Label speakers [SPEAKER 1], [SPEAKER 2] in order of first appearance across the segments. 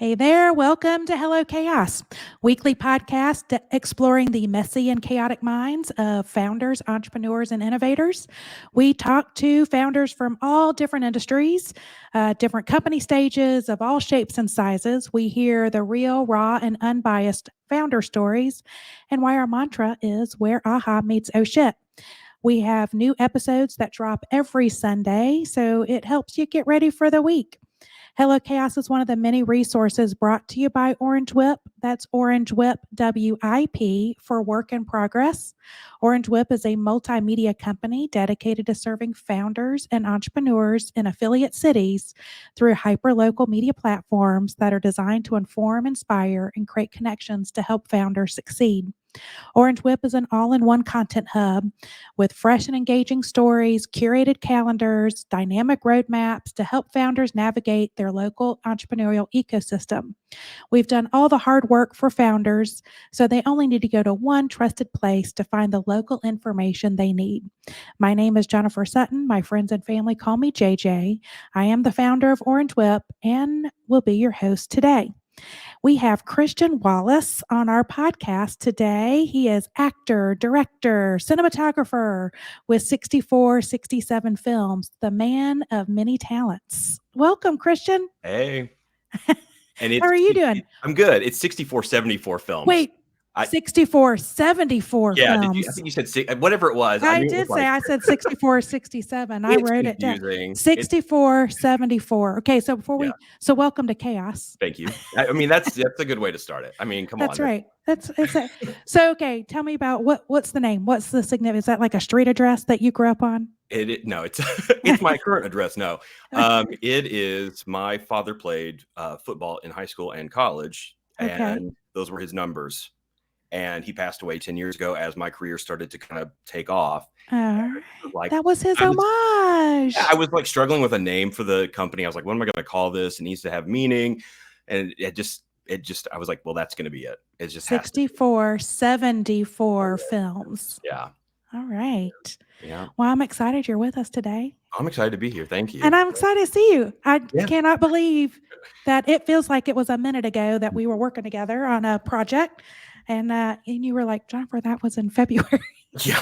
[SPEAKER 1] Hey there, welcome to Hello Chaos, weekly podcast exploring the messy and chaotic minds of founders, entrepreneurs, and innovators. We talk to founders from all different industries, different company stages of all shapes and sizes. We hear the real, raw, and unbiased founder stories, and why our mantra is where aha meets oh shit. We have new episodes that drop every Sunday, so it helps you get ready for the week. Hello Chaos is one of the many resources brought to you by Orange Whip. That's Orange Whip WIP for work in progress. Orange Whip is a multimedia company dedicated to serving founders and entrepreneurs in affiliate cities through hyperlocal media platforms that are designed to inform, inspire, and create connections to help founders succeed. Orange Whip is an all-in-one content hub with fresh and engaging stories, curated calendars, dynamic roadmaps to help founders navigate their local entrepreneurial ecosystem. We've done all the hard work for founders, so they only need to go to one trusted place to find the local information they need. My name is Jennifer Sutton. My friends and family call me JJ. I am the founder of Orange Whip and will be your host today. We have Christian Wallace on our podcast today. He is actor, director, cinematographer with 67 films, the man of many talents. Welcome, Christian.
[SPEAKER 2] Hey. And
[SPEAKER 1] How are you doing?
[SPEAKER 2] I'm good. It's 74 films.
[SPEAKER 1] Wait, 74
[SPEAKER 2] yeah,
[SPEAKER 1] films.
[SPEAKER 2] I think you said whatever it was.
[SPEAKER 1] I did say I said 67. I wrote it down. 74. Okay, so so welcome to chaos.
[SPEAKER 2] Thank you. I mean, that's a good way to start it. I mean, come on.
[SPEAKER 1] That's right. So okay, tell me about what's the name? What's the significance? Is that like a street address that you grew up on?
[SPEAKER 2] No, it's my current address. No, it is. My father played football in high school and college, and those were his numbers. And he passed away 10 years ago as my career started to kind of take off.
[SPEAKER 1] That was his homage.
[SPEAKER 2] I was like struggling with a name for the company. I was like, what am I going to call this? It needs to have meaning. And it just, I was like, well, that's going to be it. It's just
[SPEAKER 1] 74 films.
[SPEAKER 2] Yeah.
[SPEAKER 1] All right.
[SPEAKER 2] Yeah.
[SPEAKER 1] Well, I'm excited you're with us today.
[SPEAKER 2] I'm excited to be here. Thank you.
[SPEAKER 1] And I'm excited to see you. I cannot believe that it feels like it was a minute ago that we were working together on a project. And you were like, Jennifer, that was in February.
[SPEAKER 2] Yeah.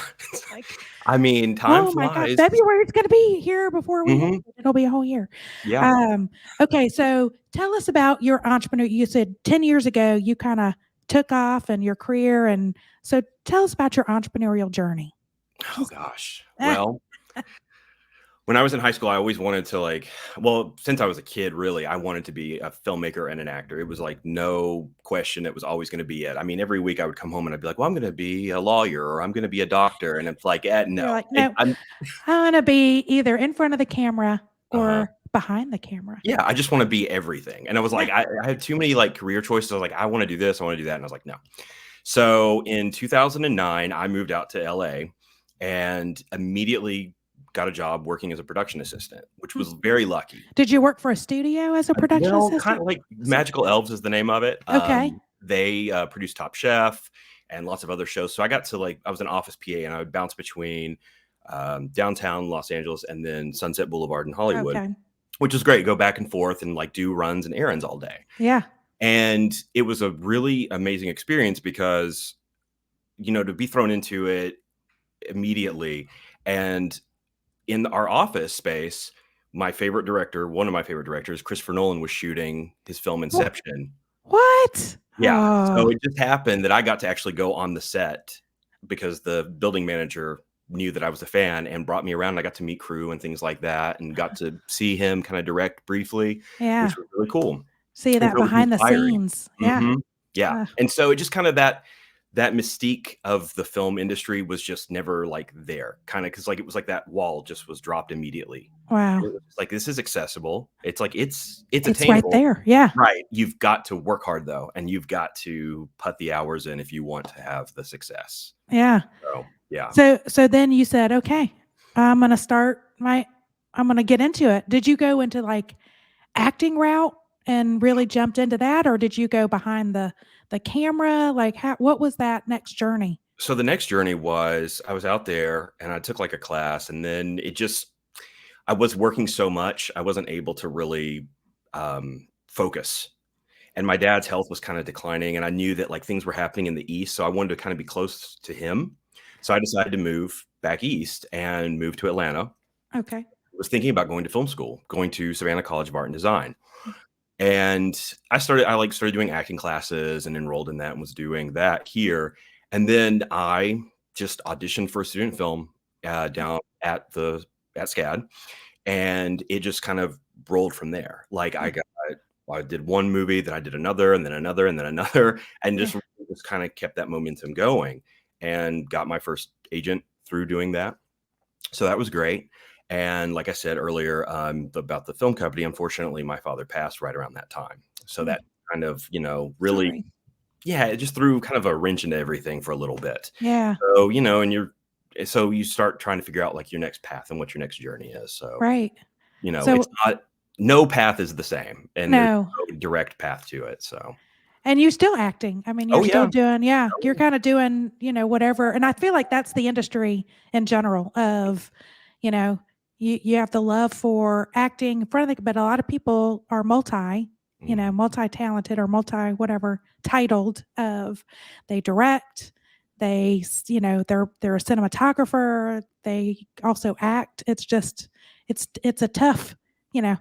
[SPEAKER 2] I mean, time flies.
[SPEAKER 1] My God, February, it's going to be here before we it'll be a whole year.
[SPEAKER 2] Yeah.
[SPEAKER 1] Okay, so tell us about your entrepreneur. You said 10 years ago, you kind of took off in your career. And so tell us about your entrepreneurial journey.
[SPEAKER 2] Oh, gosh. Well, when I was in high school, I always wanted to since I was a kid, really, I wanted to be a filmmaker and an actor. It was like no question. It was always going to be it. I mean, every week I would come home and I'd be like, well, I'm going to be a lawyer or I'm going to be a doctor. And it's like, no.
[SPEAKER 1] You're like, no, I want to be either in front of the camera or behind the camera.
[SPEAKER 2] Yeah, I just want to be everything. And I was like, I had too many career choices. I was like, I want to do this. I want to do that. And I was like, no. So in 2009, I moved out to LA and immediately got a job working as a production assistant, which was very lucky.
[SPEAKER 1] Did you work for a studio as a production assistant?
[SPEAKER 2] Kind of like Magical Elves is the name of it.
[SPEAKER 1] Okay.
[SPEAKER 2] They produced Top Chef and lots of other shows. So I got to I was an office PA and I would bounce between downtown Los Angeles and then Sunset Boulevard in Hollywood, which was great. Go back and forth and do runs and errands all day.
[SPEAKER 1] Yeah.
[SPEAKER 2] And it was a really amazing experience because, to be thrown into it immediately. And in our office space, one of my favorite directors, Christopher Nolan, was shooting his film Inception.
[SPEAKER 1] What?
[SPEAKER 2] Yeah. So it just happened that I got to actually go on the set because the building manager knew that I was a fan and brought me around. I got to meet crew and things like that and got to see him kind of direct briefly, which was really cool.
[SPEAKER 1] See that behind the scenes. Yeah.
[SPEAKER 2] Mm-hmm. Yeah. And so it just kind of that mystique of the film industry was just never there, kind of, because it was that wall just was dropped immediately.
[SPEAKER 1] Wow.
[SPEAKER 2] It was this is accessible. It's it's
[SPEAKER 1] attainable. Right there. Yeah.
[SPEAKER 2] Right. You've got to work hard though, and you've got to put the hours in if you want to have the success.
[SPEAKER 1] Yeah.
[SPEAKER 2] So yeah.
[SPEAKER 1] So then you said, okay, I'm going to get into it. Did you go into acting route and really jumped into that, or did you go behind the camera? What was that next journey?
[SPEAKER 2] So the next journey was I was out there and I took a class, and then I was working so much I wasn't able to really focus. and my dad's health was kind of declining, and I knew that like things were happening in the East, so I wanted to kind of be close to him. So I decided to move back East and move to Atlanta.
[SPEAKER 1] Okay.
[SPEAKER 2] I was thinking about going to film school, going to Savannah College of Art and Design. And I started doing acting classes and enrolled in that and was doing that here. And then I just auditioned for a student film down at SCAD, and it just kind of rolled from there. Like I did one movie, then I did another, and then another, and then another, and
[SPEAKER 1] Yeah.
[SPEAKER 2] just kind of kept that momentum going, and got my first agent through doing that. So that was great. And like I said earlier, about the film company, unfortunately, my father passed right around that time. So that kind of, really,
[SPEAKER 1] Sorry.
[SPEAKER 2] yeah, it just threw kind of a wrench into everything for a little bit.
[SPEAKER 1] Yeah.
[SPEAKER 2] So, so you start trying to figure out like your next path and what your next journey is. So,
[SPEAKER 1] Right.
[SPEAKER 2] it's
[SPEAKER 1] So
[SPEAKER 2] not, no path is the same, and there's
[SPEAKER 1] no.
[SPEAKER 2] no direct path to it. So,
[SPEAKER 1] And you're still acting. I mean, you're
[SPEAKER 2] oh
[SPEAKER 1] still
[SPEAKER 2] yeah,
[SPEAKER 1] doing, yeah,
[SPEAKER 2] oh,
[SPEAKER 1] you're
[SPEAKER 2] yeah.
[SPEAKER 1] kind of doing, whatever. And I feel like that's the industry in general of, you know, you have the love for acting in front of the, but a lot of people are multi-talented or multi whatever titled of they direct, they're a cinematographer, they also act. It's just, it's a tough, you know,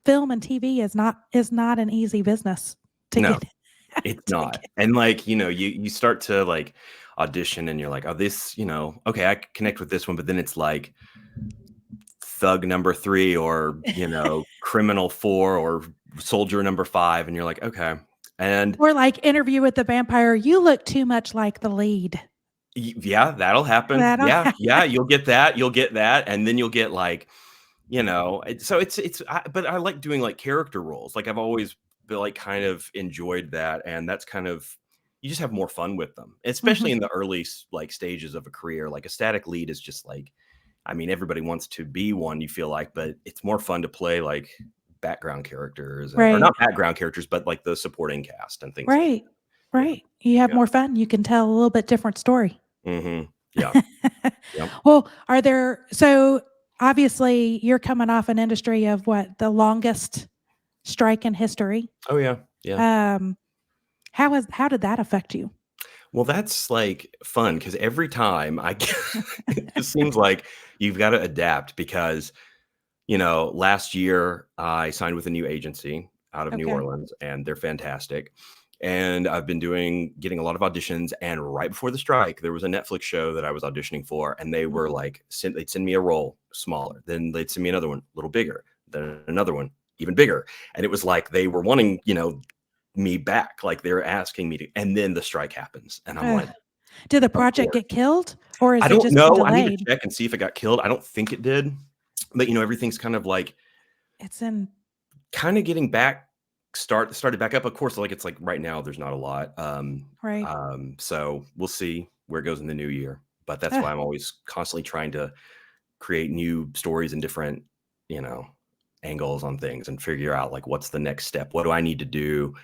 [SPEAKER 1] film and TV is not an easy business to
[SPEAKER 2] No,
[SPEAKER 1] get
[SPEAKER 2] it's
[SPEAKER 1] to
[SPEAKER 2] not.
[SPEAKER 1] get.
[SPEAKER 2] And like, you start to like audition and you're like, oh, this, okay, I connect with this one, but then it's like thug number 3 or, criminal 4 or soldier number 5. And you're like, okay. And
[SPEAKER 1] Or like Interview with the Vampire, you look too much like the lead.
[SPEAKER 2] yeah, that'll happen.
[SPEAKER 1] That'll
[SPEAKER 2] Yeah.
[SPEAKER 1] happen.
[SPEAKER 2] Yeah. You'll get that. You'll get that. And then you'll get like, so but I like doing like character roles. Like I've always been like kind of enjoyed that. And that's kind of, you just have more fun with them, especially
[SPEAKER 1] Mhm.
[SPEAKER 2] in the early like stages of a career. Like a static lead is just like, I mean, everybody wants to be one, you feel like, but it's more fun to play like background characters or
[SPEAKER 1] Right.
[SPEAKER 2] not background characters, but like the supporting cast and things like
[SPEAKER 1] Right.
[SPEAKER 2] that. Yeah.
[SPEAKER 1] Right. You have
[SPEAKER 2] Yeah.
[SPEAKER 1] more fun. You can tell a little bit different story.
[SPEAKER 2] Yeah. Yep.
[SPEAKER 1] Well, so obviously you're coming off an industry of what, the longest strike in history.
[SPEAKER 2] Oh yeah. Yeah.
[SPEAKER 1] Um, how did that affect you?
[SPEAKER 2] Well, that's like fun because every time it just seems like you've got to adapt because, last year I signed with a new agency out of New
[SPEAKER 1] Okay.
[SPEAKER 2] Orleans and they're fantastic. And I've been getting a lot of auditions. And right before the strike, there was a Netflix show that I was auditioning for. And they were like, they'd send me a role smaller. Then they'd send me another one, a little bigger. Then another one, even bigger. And it was like they were wanting, me back. Like they were asking me to. And then the strike happens. And I'm like,
[SPEAKER 1] Did the
[SPEAKER 2] of
[SPEAKER 1] project
[SPEAKER 2] course.
[SPEAKER 1] get killed or
[SPEAKER 2] I
[SPEAKER 1] is it
[SPEAKER 2] don't
[SPEAKER 1] just been
[SPEAKER 2] know. I need to
[SPEAKER 1] delayed?
[SPEAKER 2] check and see if it got killed. I don't think it did. But, everything's kind of like,
[SPEAKER 1] It's in
[SPEAKER 2] kind of getting back started back up. Of course, like it's like right now there's not a lot.
[SPEAKER 1] right.
[SPEAKER 2] So we'll see where it goes in the new year. But that's
[SPEAKER 1] Uh,
[SPEAKER 2] why I'm always constantly trying to create new stories and different, angles on things and figure out like what's the next step. What do I need to do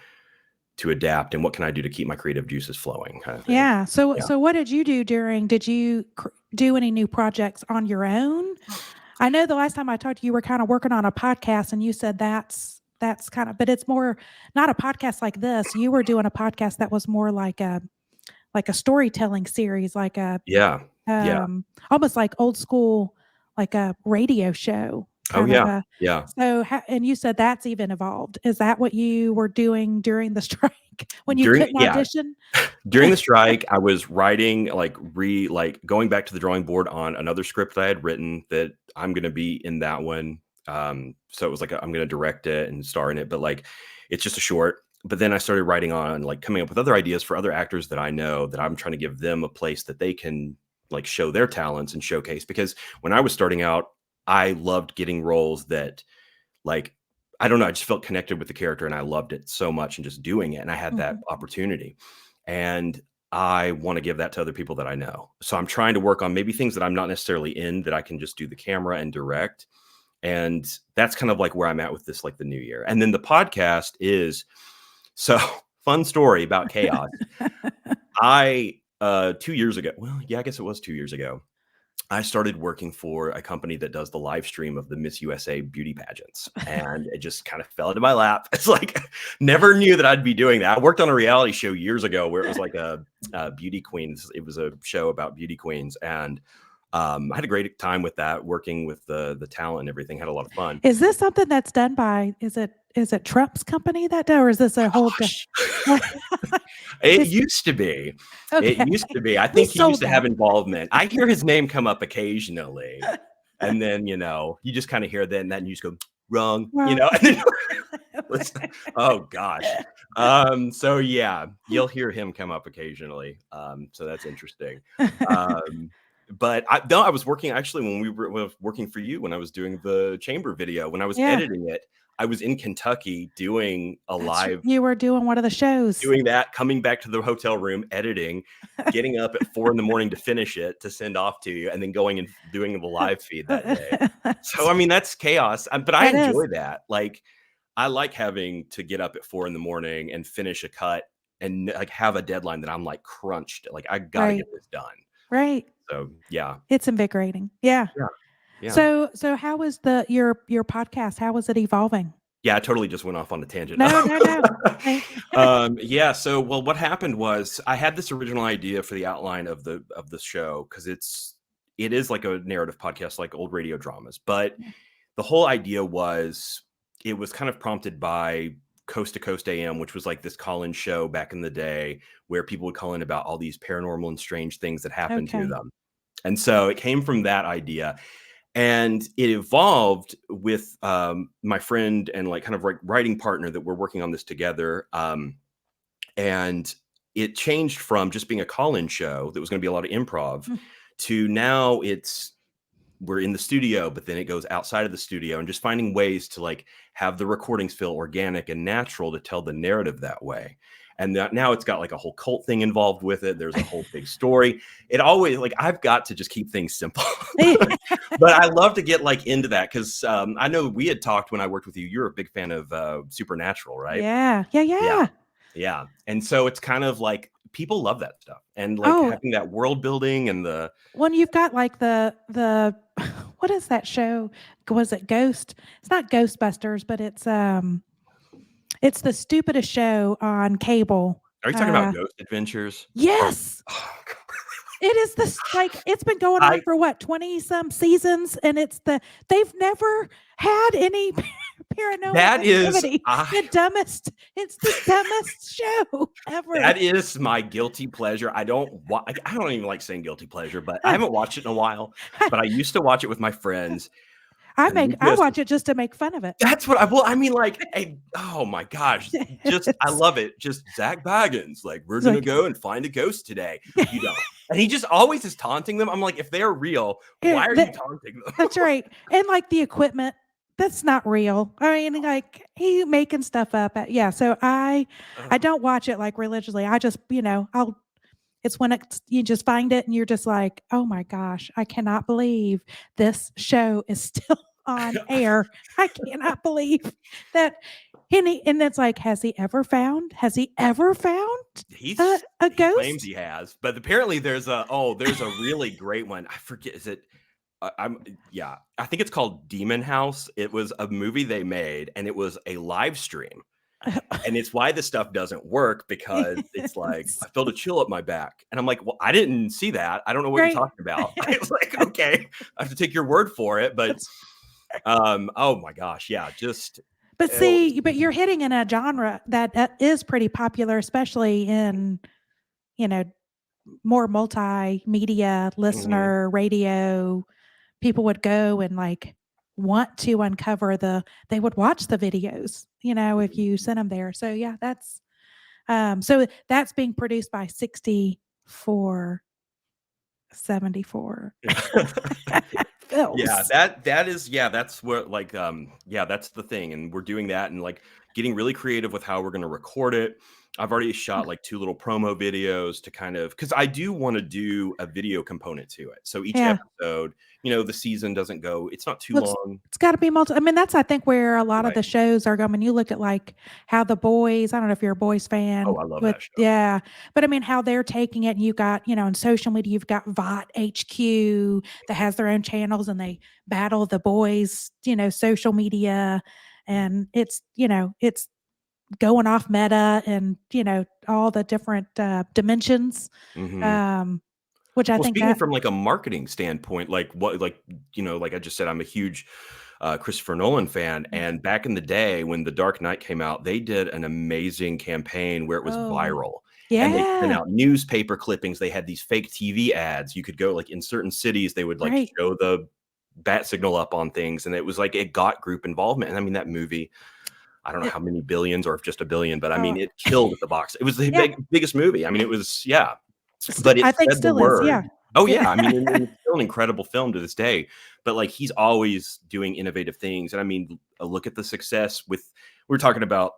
[SPEAKER 2] to adapt and what can I do to keep my creative juices flowing kind of thing.
[SPEAKER 1] yeah. So
[SPEAKER 2] Yeah.
[SPEAKER 1] what did you do did you do any new projects on your own? I know the last time I talked to you, you were kind of working on a podcast and you said that's kind of, but it's more not a podcast like this. You were doing a podcast that was more like a storytelling series, like a
[SPEAKER 2] Yeah. Yeah.
[SPEAKER 1] almost like old school, like a radio show
[SPEAKER 2] Oh
[SPEAKER 1] kind of
[SPEAKER 2] yeah.
[SPEAKER 1] a.
[SPEAKER 2] Yeah.
[SPEAKER 1] So, and you said that's even evolved. Is that what you were doing during the strike when you
[SPEAKER 2] During
[SPEAKER 1] couldn't
[SPEAKER 2] yeah,
[SPEAKER 1] audition?
[SPEAKER 2] during the strike, I was writing like going back to the drawing board on another script that I had written that I'm going to be in that one. So it was like I'm going to direct it and star in it, but like it's just a short. But then I started writing on like coming up with other ideas for other actors that I know that I'm trying to give them a place that they can like show their talents and showcase. Because when I was starting out, I loved getting roles that like I don't know, I just felt connected with the character and I loved it so much and just doing it. And I had that
[SPEAKER 1] Mhm.
[SPEAKER 2] opportunity. And I want to give that to other people that I know. So I'm trying to work on maybe things that I'm not necessarily in that I can just do the camera and direct. And that's kind of like where I'm at with this, like the new year. And then the podcast is so fun story about chaos. I 2 years ago, well, yeah, I guess it was 2 years ago. I started working for a company that does the live stream of the Miss USA beauty pageants, and it just kind of fell into my lap. It's like, never knew that I'd be doing that. I worked on a reality show years ago where it was like a beauty queens. It was a show about beauty queens, and I had a great time with that, working with the talent and everything. Had a lot of fun.
[SPEAKER 1] Is this something that's done by, is it Trump's company that does, or is this a whole
[SPEAKER 2] Gosh. It
[SPEAKER 1] It's
[SPEAKER 2] used to be. It
[SPEAKER 1] okay.
[SPEAKER 2] used to be. I
[SPEAKER 1] We
[SPEAKER 2] think he used
[SPEAKER 1] sold
[SPEAKER 2] to have
[SPEAKER 1] that.
[SPEAKER 2] involvement. I hear his name come up occasionally, and then, you just kind of hear that, and then you just go, wrong,
[SPEAKER 1] Well,
[SPEAKER 2] and then oh gosh. So yeah, you'll hear him come up occasionally. So that's interesting. But I was working actually when we were working for you, when I was doing the chamber video, when I was
[SPEAKER 1] yeah,
[SPEAKER 2] editing it, I was in Kentucky doing a live,
[SPEAKER 1] you were doing one of the shows.
[SPEAKER 2] doing that, coming back to the hotel room, editing, getting up at 4 a.m. to finish it, to send off to you, and then going and doing the live feed that day. So, I mean, that's chaos, but I
[SPEAKER 1] That is.
[SPEAKER 2] enjoy that. Like, I like having to get up at 4 a.m. and finish a cut and like have a deadline that I'm like crunched. Like, I got to
[SPEAKER 1] Right,
[SPEAKER 2] get this done.
[SPEAKER 1] right.
[SPEAKER 2] So, yeah.
[SPEAKER 1] It's invigorating. Yeah.
[SPEAKER 2] Yeah. Yeah.
[SPEAKER 1] So how was your podcast? How was it evolving?
[SPEAKER 2] Yeah, I totally just went off on a tangent.
[SPEAKER 1] No, no, no. Hey.
[SPEAKER 2] Yeah. So, well, what happened was I had this original idea for the outline of the show, because it is like a narrative podcast, like old radio dramas. But the whole idea was, it was kind of prompted by Coast to Coast AM, which was like this call-in show back in the day where people would call in about all these paranormal and strange things that happened to
[SPEAKER 1] Okay.
[SPEAKER 2] them. And so it came from that idea. And it evolved with my friend and like kind of writing partner that we're working on this together. And it changed from just being a call-in show that was going to be a lot of improv
[SPEAKER 1] Mm.
[SPEAKER 2] to now we're in the studio, but then it goes outside of the studio, and just finding ways to like have the recordings feel organic and natural to tell the narrative that way. And now it's got like a whole cult thing involved with it. There's a whole big story. It always, like, I've got to just keep things simple. But I love to get like into that, because I know we had talked when I worked with you. You're a big fan of Supernatural, right?
[SPEAKER 1] Yeah. Yeah,
[SPEAKER 2] Yeah.
[SPEAKER 1] yeah.
[SPEAKER 2] Yeah. And so it's kind of like people love that stuff, and like
[SPEAKER 1] Oh,
[SPEAKER 2] having that world building and the
[SPEAKER 1] when you've got like the what is that show? Was it Ghost? It's not Ghostbusters, but it's the stupidest show on cable.
[SPEAKER 2] Are you talking about Ghost Adventures?
[SPEAKER 1] Yes.
[SPEAKER 2] Oh, God.
[SPEAKER 1] It is this, like, it's been going on for what, 20 some seasons, and they've never had any paranormal
[SPEAKER 2] That is
[SPEAKER 1] activity. It's the dumbest show ever.
[SPEAKER 2] that is my guilty pleasure. I don't even like saying guilty pleasure, but I haven't watched it in a while. But I used to watch it with my friends.
[SPEAKER 1] I watch it just to make fun of it.
[SPEAKER 2] That's what I mean, like, oh my gosh, I love it. Just Zach Baggins, like, we're gonna go and find a ghost today. You don't. And he just always is taunting them. I'm like, if they're real, why are you taunting them?
[SPEAKER 1] That's right. And like the equipment, that's not real. I mean, like, he making stuff up. Yeah. So I don't watch it like religiously. I just, it's when you just find it and you're just like, oh my gosh, I cannot believe this show is still on air. I cannot believe that. And it's like, has he ever found a
[SPEAKER 2] He
[SPEAKER 1] ghost?
[SPEAKER 2] claims he has, but apparently there's a really great one. I forget, is it I think it's called Demon House. It was a movie they made, and it was a live stream. And it's why this stuff doesn't work, because it's like, I felt a chill up my back, and I'm like, well, I didn't see that. I don't know what you're talking about. I was like, okay, I have to take your word for it. But oh my gosh, yeah, just.
[SPEAKER 1] But see, but you're hitting in a genre that is pretty popular, especially in, more multimedia listener radio. People would go and like want to uncover they would watch the videos, if you sent them there. So yeah, that's being produced by 6474 films.
[SPEAKER 2] Yeah, that's where, like, that's the thing. And we're doing that, and like getting really creative with how we're going to record it. I've already shot like 2 little promo videos to kind of, because I do want to do a video component to it. So each
[SPEAKER 1] Yeah.
[SPEAKER 2] episode, the season doesn't go, it's not too
[SPEAKER 1] Well,
[SPEAKER 2] long.
[SPEAKER 1] it's got to be multi. I mean, that's I think where a lot of
[SPEAKER 2] Right.
[SPEAKER 1] the shows are going. When you look at like how the boys, I don't know if you're a boys fan
[SPEAKER 2] Oh, I love
[SPEAKER 1] with,
[SPEAKER 2] that show.
[SPEAKER 1] yeah, but I mean how they're taking it. And you got, on social media, you've got VOT HQ that has their own channels and they battle the boys, social media, and it's going off meta and all the different dimensions,
[SPEAKER 2] Mhm.
[SPEAKER 1] um, which I
[SPEAKER 2] Well,
[SPEAKER 1] think
[SPEAKER 2] speaking
[SPEAKER 1] that.
[SPEAKER 2] from like a marketing standpoint, like I just said, I'm a huge Christopher Nolan fan. And back in the day when The Dark Knight came out, they did an amazing campaign where it was
[SPEAKER 1] Oh,
[SPEAKER 2] viral. And they sent
[SPEAKER 1] yeah,
[SPEAKER 2] out newspaper clippings. They had these fake TV ads. You could go like in certain cities, they would like
[SPEAKER 1] right.
[SPEAKER 2] show the bat signal up on things. And it was like it got group involvement. And I mean, that movie, I don't know
[SPEAKER 1] It,
[SPEAKER 2] how many billions or if just a billion, but I
[SPEAKER 1] oh,
[SPEAKER 2] mean, it killed at the box. It was the
[SPEAKER 1] yeah.
[SPEAKER 2] biggest movie. I mean, it was, yeah, but it
[SPEAKER 1] I think
[SPEAKER 2] spread the
[SPEAKER 1] still is, yeah.
[SPEAKER 2] word. Oh,
[SPEAKER 1] Yeah.
[SPEAKER 2] yeah, I mean, and it's still an incredible film to this day, but, like, he's always doing innovative things, and I mean, look at the success with we're talking about,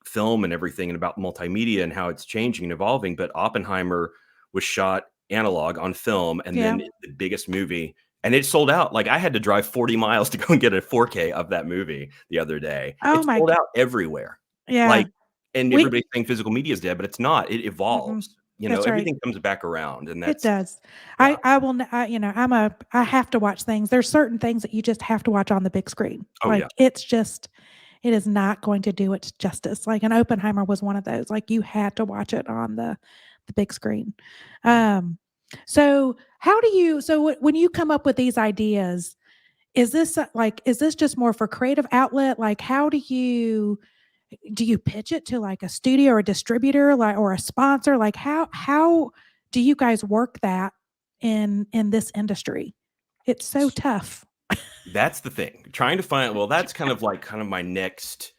[SPEAKER 2] film and everything and about multimedia and how it's changing and evolving, but Oppenheimer was shot analog on film and
[SPEAKER 1] Yeah.
[SPEAKER 2] then the biggest movie, and it sold out. Like, I had to drive 40 miles to go and get a 4K of that movie the other day.
[SPEAKER 1] Oh
[SPEAKER 2] It
[SPEAKER 1] my
[SPEAKER 2] sold
[SPEAKER 1] g
[SPEAKER 2] out everywhere.
[SPEAKER 1] yeah.
[SPEAKER 2] Like, and
[SPEAKER 1] We
[SPEAKER 2] everybody's saying physical media is dead, but it's not. It
[SPEAKER 1] mm-mm.
[SPEAKER 2] evolves.
[SPEAKER 1] That's right.
[SPEAKER 2] Everything comes back around, and
[SPEAKER 1] It
[SPEAKER 2] that's
[SPEAKER 1] does.
[SPEAKER 2] yeah.
[SPEAKER 1] I will n I have to watch things. There's certain things that you just have to watch on the big screen.
[SPEAKER 2] Oh,
[SPEAKER 1] Like,
[SPEAKER 2] yeah.
[SPEAKER 1] it is not going to do it justice. Like, and Oppenheimer was one of those. Like, you had to watch it on the big screen. Um, so how do you when you come up with these ideas, is this just more for creative outlet? Like, how do you pitch it to like a studio or a distributor, like, or a sponsor? Like, how do you guys work that in this industry? It's so tough.
[SPEAKER 2] That's the thing. Trying to find well, that's kind of my next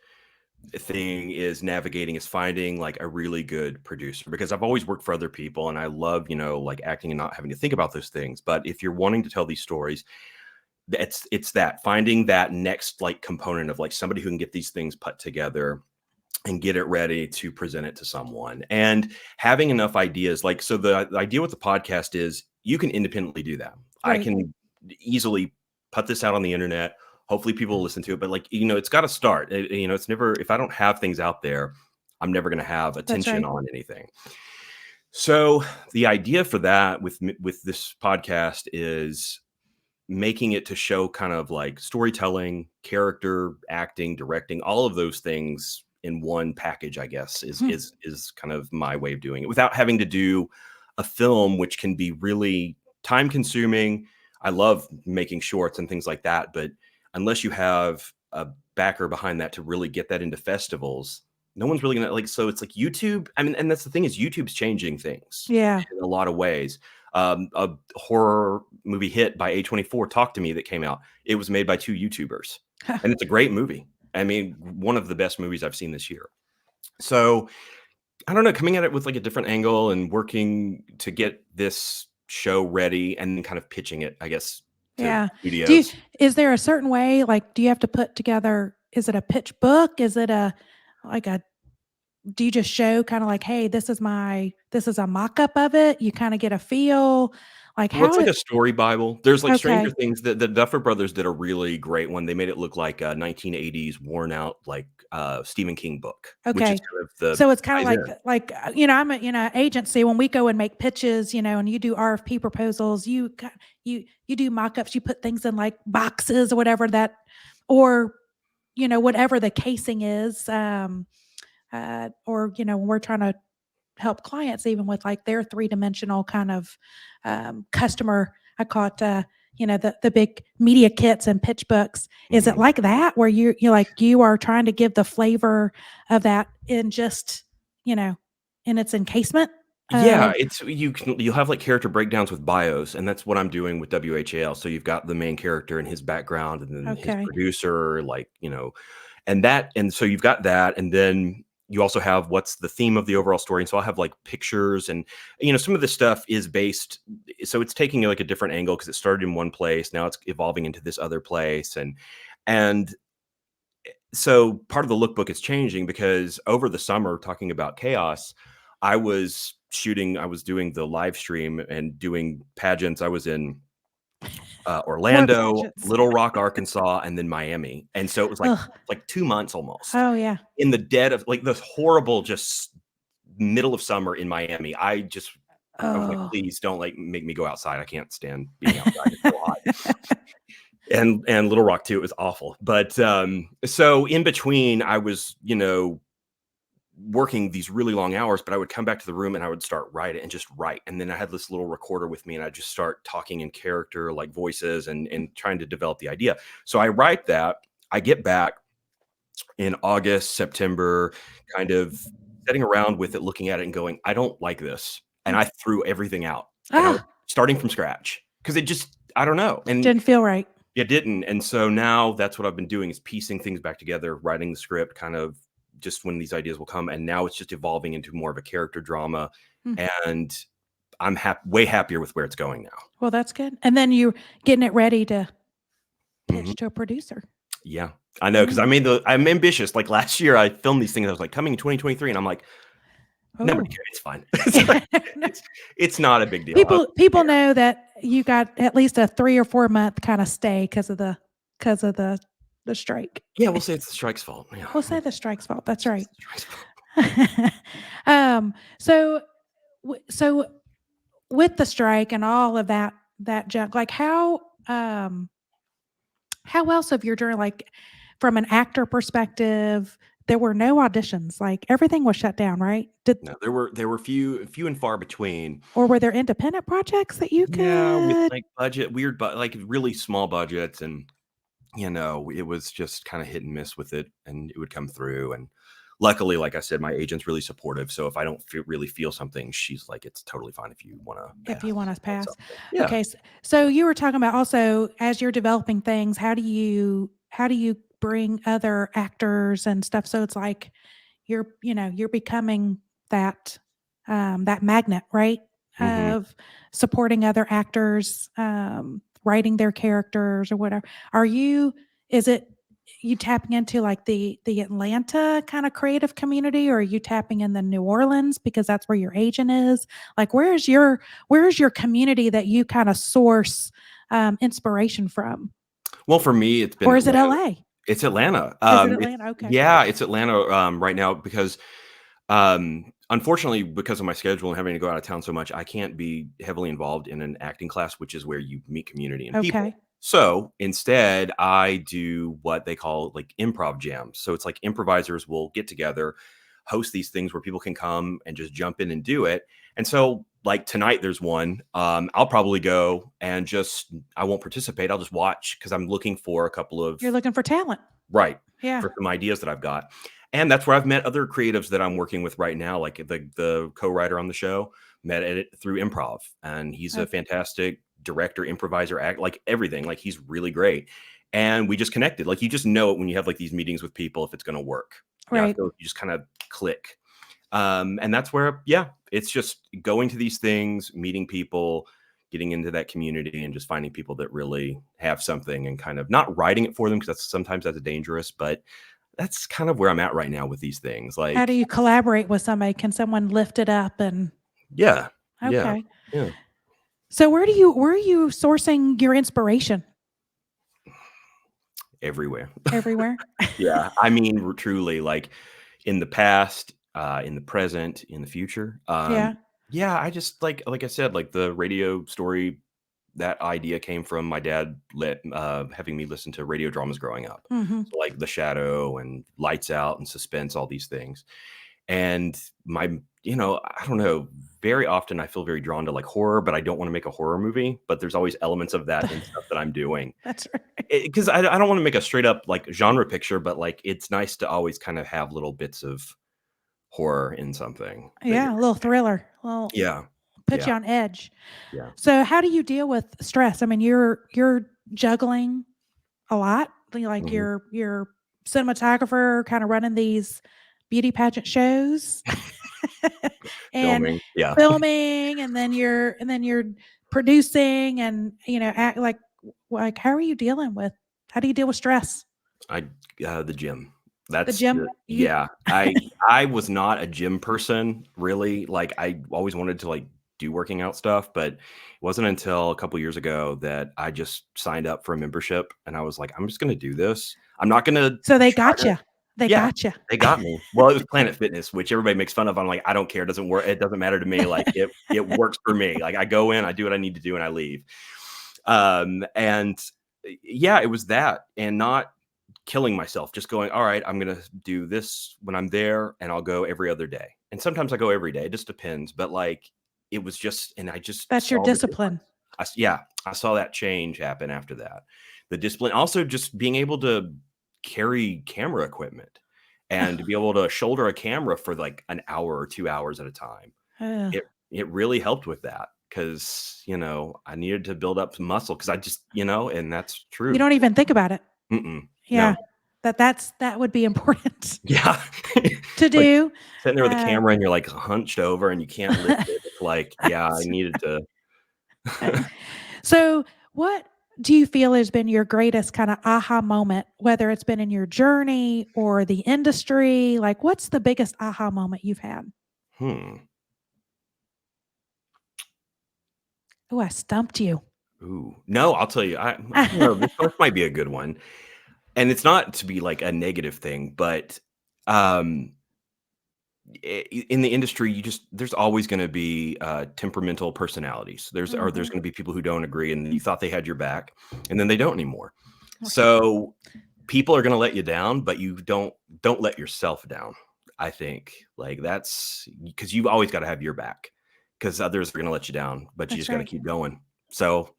[SPEAKER 2] thing is navigating is finding like a really good producer because I've always worked for other people and I love, like acting and not having to think about those things. But if you're wanting to tell these stories, it's that finding that next like component of like somebody who can get these things put together and get it ready to present it to someone and having enough ideas. Like, so the idea with the podcast is you can independently do that. I
[SPEAKER 1] Right.
[SPEAKER 2] can easily put this out on the internet. Hopefully people will listen to it, but like, it's got to start. It's never, if I don't have things out there, I'm never going to have
[SPEAKER 1] That's
[SPEAKER 2] attention
[SPEAKER 1] right.
[SPEAKER 2] on anything. So the idea for that with this podcast is making it to show kind of like storytelling, character, acting, directing, all of those things in one package, I guess, is
[SPEAKER 1] Hmm.
[SPEAKER 2] is kind of my way of doing it without having to do a film, which can be really time consuming. I love making shorts and things like that, but unless you have a backer behind that to really get that into festivals, no one's really gonna like. So it's like YouTube. I mean, and that's the thing is YouTube's changing things
[SPEAKER 1] Yeah.
[SPEAKER 2] in a lot of ways. A horror movie hit by A24, Talk to Me, that came out. It was made by 2 YouTubers, and it's a great movie. I mean, one of the best movies I've seen this year. So, I don't know, coming at it with, like, a different angle and working to get this show ready and then kind of pitching it, I guess, to
[SPEAKER 1] Yeah. Do you
[SPEAKER 2] studios.
[SPEAKER 1] is there a certain way, like, do you have to put together, is it a pitch book? Is it like a do you just show kinda like, "Hey, this is a mock-up of it?" You kinda get a feel? Like,
[SPEAKER 2] Well, it's
[SPEAKER 1] how
[SPEAKER 2] like
[SPEAKER 1] it
[SPEAKER 2] a story Bible. There's, like, Stranger
[SPEAKER 1] okay.
[SPEAKER 2] Things. The Duffer Brothers did a really great one. They made it look like a 1980s worn out, like, Stephen King book, which is
[SPEAKER 1] Okay.
[SPEAKER 2] kind of the
[SPEAKER 1] So it's kinda
[SPEAKER 2] ties in.
[SPEAKER 1] I'm a, agency, when we go and make pitches, and you do RFP proposals, you do mock-ups, you put things in, like, boxes or whatever that or, whatever the casing is, or, when we're trying to help clients even with, like, their three-dimensional kind of, customer I call it, the big media kits and pitch books. Is it
[SPEAKER 2] Mhm.
[SPEAKER 1] like that where you are trying to give the flavor of that in just, you know, in its encasement
[SPEAKER 2] Yeah,
[SPEAKER 1] of
[SPEAKER 2] it's you'll have, like, character breakdowns with bios, and that's what I'm doing with WHAL. So you've got the main character and his background, and then his
[SPEAKER 1] okay.
[SPEAKER 2] producer, like, and so you've got that, and then you also have what's the theme of the overall story, and so I'll have, like, pictures and, some of this stuff is based so it's taking, like, a different angle because it started in one place, now it's evolving into this other place, and So part of the lookbook is changing because over the summer, talking about chaos, I was doing the live stream and doing pageants. I was in
[SPEAKER 1] More
[SPEAKER 2] Orlando,
[SPEAKER 1] pageants.
[SPEAKER 2] Little Rock, Arkansas, and then Miami. And so it was
[SPEAKER 1] Ugh.
[SPEAKER 2] like 2 months almost
[SPEAKER 1] Oh, yeah.
[SPEAKER 2] in the dead of like this horrible, just middle of summer in Miami. I was like,
[SPEAKER 1] Oh.
[SPEAKER 2] please don't like make me go outside. I can't stand being outside. It's so hot. And Little Rock too. It was awful. But so in between, I was, working these really long hours, but I would come back to the room and I would start writing and just write. And then I had this little recorder with me and I'd just start talking in character, like voices and trying to develop the idea. So I write that. I get back in August, September, kind of sitting around with it, looking at it and going, I don't like this. And I threw everything out and I was starting from scratch because it just, I don't know. And
[SPEAKER 1] Didn't feel right.
[SPEAKER 2] it didn't. And so now that's what I've been doing is piecing things back together, writing the script kind of just when these ideas will come. And now it's just evolving into more of a character drama. And I'm way happier with where it's going now.
[SPEAKER 1] Well, that's good. And then you're getting it ready to pitch to a producer.
[SPEAKER 2] Yeah, I know. Cause I'm ambitious. Like last year I filmed these things. I was like coming in 2023 and I'm like, nobody cares. It's fine. It's not a big deal.
[SPEAKER 1] People know that you got at least a 3 or 4 month kind of stay because of the strike.
[SPEAKER 2] Yeah, we'll say it's the strike's fault. Yeah.
[SPEAKER 1] We'll say the strike's fault. That's right.
[SPEAKER 2] Fault.
[SPEAKER 1] So with the strike and all of that junk, like how else have you during, like, from an actor perspective, there were no auditions, like everything was shut down, right?
[SPEAKER 2] No, there were few and far between.
[SPEAKER 1] Or were there independent projects that you could?
[SPEAKER 2] Yeah, with like weird, but like really small budgets, and it was just kind of hit and miss with it, and it would come through. And luckily, like I said, my agent's really supportive. So if I don't really feel something, she's like, it's totally fine if you want to.
[SPEAKER 1] If you want to pass.
[SPEAKER 2] Yeah.
[SPEAKER 1] Okay. So you were talking about also as you're developing things, how do you bring other actors and stuff? So it's like you're becoming that magnet, right? Of supporting other actors, writing their characters or whatever. Is it you tapping into like the Atlanta kind of creative community, or are you tapping in the New Orleans because that's where your agent is? Like, where's your community that you kind of source inspiration from?
[SPEAKER 2] Well, for me, it's been.
[SPEAKER 1] Or is it LA?
[SPEAKER 2] It's Atlanta.
[SPEAKER 1] Is it Atlanta? Okay.
[SPEAKER 2] Yeah, it's Atlanta right now because unfortunately, because of my schedule and having to go out of town so much, I can't be heavily involved in an acting class, which is where you meet community and people. So instead, I do what they call like improv jams. So it's like improvisers will get together, host these things where people can come and just jump in and do it. And so like tonight, there's one. I'll probably go and I won't participate. I'll just watch because I'm looking for a couple of.
[SPEAKER 1] You're looking for talent.
[SPEAKER 2] Right.
[SPEAKER 1] Yeah.
[SPEAKER 2] For some ideas that I've got. And that's where I've met other creatives that I'm working with right now. Like the co-writer on the show, met it through improv. And he's a fantastic director, improviser, act, like everything. Like he's really great. And we just connected. Like you just know it when you have like these meetings with people if it's going to work.
[SPEAKER 1] Right.
[SPEAKER 2] You just kind of click. And that's where, it's just going to these things, meeting people, getting into that community and just finding people that really have something and kind of not writing it for them because sometimes that's dangerous, but that's kind of where I'm at right now with these things. Like,
[SPEAKER 1] how do you collaborate with somebody? Can someone lift it up and?
[SPEAKER 2] Yeah.
[SPEAKER 1] Okay.
[SPEAKER 2] Yeah.
[SPEAKER 1] So where are you sourcing your inspiration?
[SPEAKER 2] Everywhere.
[SPEAKER 1] Everywhere.
[SPEAKER 2] Yeah. I mean, truly, like in the past, in the present, in the future. Yeah. I just like I said, like the radio story, that idea came from my dad having me listen to radio dramas growing up. So like The Shadow and Lights Out and Suspense, all these things. And I don't know, very often I feel very drawn to like horror, but I don't want to make a horror movie, but there's always elements of that in stuff that I'm doing.
[SPEAKER 1] That's right.
[SPEAKER 2] Because I don't want to make a straight up like genre picture, but like it's nice to always kind of have little bits of horror in something.
[SPEAKER 1] Yeah, a little thriller. Well, put you on edge.
[SPEAKER 2] Yeah.
[SPEAKER 1] So how do you deal with stress? I mean, you're juggling a lot. Like you're cinematographer, kind of running these beauty pageant shows, and filming, and then you're producing, and act like how are you dealing with? How do you deal with stress?
[SPEAKER 2] The gym.
[SPEAKER 1] The
[SPEAKER 2] That's
[SPEAKER 1] gym?
[SPEAKER 2] the yeah. I was not a gym person, really. Like, I always wanted to, like, do working out stuff, but it wasn't until a couple years ago that I just signed up for a membership, and I was like, "I'm just gonna do this. I'm not gonna
[SPEAKER 1] So they
[SPEAKER 2] try
[SPEAKER 1] got
[SPEAKER 2] to."
[SPEAKER 1] you. They
[SPEAKER 2] Yeah,
[SPEAKER 1] got you.
[SPEAKER 2] they got me. Well, it was Planet Fitness, which everybody makes fun of. I'm like, "I don't care. It doesn't work. It doesn't matter to me." Like, it works for me. Like, I go in, I do what I need to do, and I leave. And yeah, it was that, and not killing myself, just going, all right, I'm going to do this when I'm there, and I'll go every other day. And sometimes I go every day. It just depends. But like, it was just, and I just
[SPEAKER 1] That's your
[SPEAKER 2] saw the difference.
[SPEAKER 1] discipline.
[SPEAKER 2] Yeah, I saw that change happen after that. The discipline, also just being able to carry camera equipment and to be able to shoulder a camera for like an hour or 2 hours at a time.
[SPEAKER 1] Ugh.
[SPEAKER 2] It really helped with that, because, I needed to build up some muscle, because I just, and that's
[SPEAKER 1] You
[SPEAKER 2] true.
[SPEAKER 1] don't even think about it.
[SPEAKER 2] Mm-mm,
[SPEAKER 1] Yeah.
[SPEAKER 2] no.
[SPEAKER 1] That would be important
[SPEAKER 2] Yeah.
[SPEAKER 1] to
[SPEAKER 2] Like,
[SPEAKER 1] do.
[SPEAKER 2] sitting there with a camera and you're, like, hunched over and you can't lift it. It's like, yeah, I needed to.
[SPEAKER 1] So, what do you feel has been your greatest kind of aha moment, whether it's been in your journey or the industry? Like, what's the biggest aha moment you've had?
[SPEAKER 2] Hmm.
[SPEAKER 1] Oh, I stumped you.
[SPEAKER 2] Ooh. No, I'll tell you, I don't know, this might be a good one, and it's not to be, like, a negative thing, but, um, in the industry, there's always gonna be, temperamental personalities. There's
[SPEAKER 1] Mhm.
[SPEAKER 2] gonna be people who don't agree, and you thought they had your back, and then they don't anymore.
[SPEAKER 1] Right.
[SPEAKER 2] So, people are gonna let you down, but you don't let yourself down, I think. Like, that's because 'cause you've always gotta have your back, because others are gonna let you down, but you
[SPEAKER 1] That's
[SPEAKER 2] just gotta
[SPEAKER 1] right.
[SPEAKER 2] keep going. So,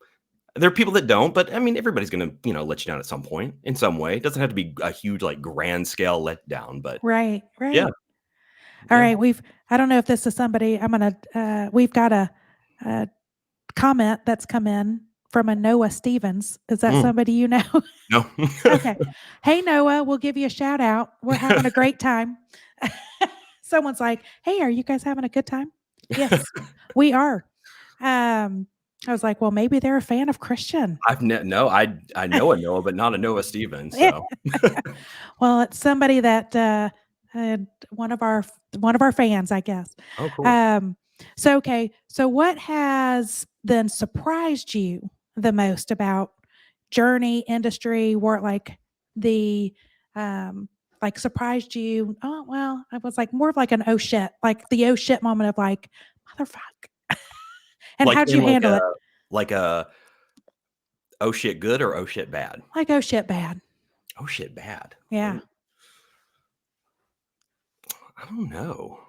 [SPEAKER 2] there are people that don't, but, I mean, everybody's gonna, let you down at some point in some way. It doesn't have to be a huge, like, grand scale letdown, but
[SPEAKER 1] Right.
[SPEAKER 2] yeah,
[SPEAKER 1] Right. All
[SPEAKER 2] yeah.
[SPEAKER 1] right. I don't know if this is somebody, we've got a comment that's come in from a Noah Stevens. Is that
[SPEAKER 2] Mm,
[SPEAKER 1] somebody you know?
[SPEAKER 2] no.
[SPEAKER 1] Okay. Hey, Noah, we'll give you a shout out. We're having a great time. Someone's like, hey, are you guys having a good time? Yes, we are. Um, I was like, well, maybe they're a fan of Christian.
[SPEAKER 2] I know a Noah, but not a Noah Stevens, so.
[SPEAKER 1] Well, it's somebody that one of our fans, I guess.
[SPEAKER 2] Oh, cool.
[SPEAKER 1] Um, so okay, so what has then surprised you the most about journey, industry, work, the like surprised you? Oh well, I was like more of like an oh shit, like the oh shit moment of like motherfuck, and
[SPEAKER 2] Like,
[SPEAKER 1] how'd
[SPEAKER 2] in
[SPEAKER 1] you handle it?
[SPEAKER 2] like a, "Oh, shit good," or "Oh, shit bad"?
[SPEAKER 1] Like oh shit, bad.
[SPEAKER 2] "Oh, shit bad."
[SPEAKER 1] Yeah.
[SPEAKER 2] Ooh, I don't know.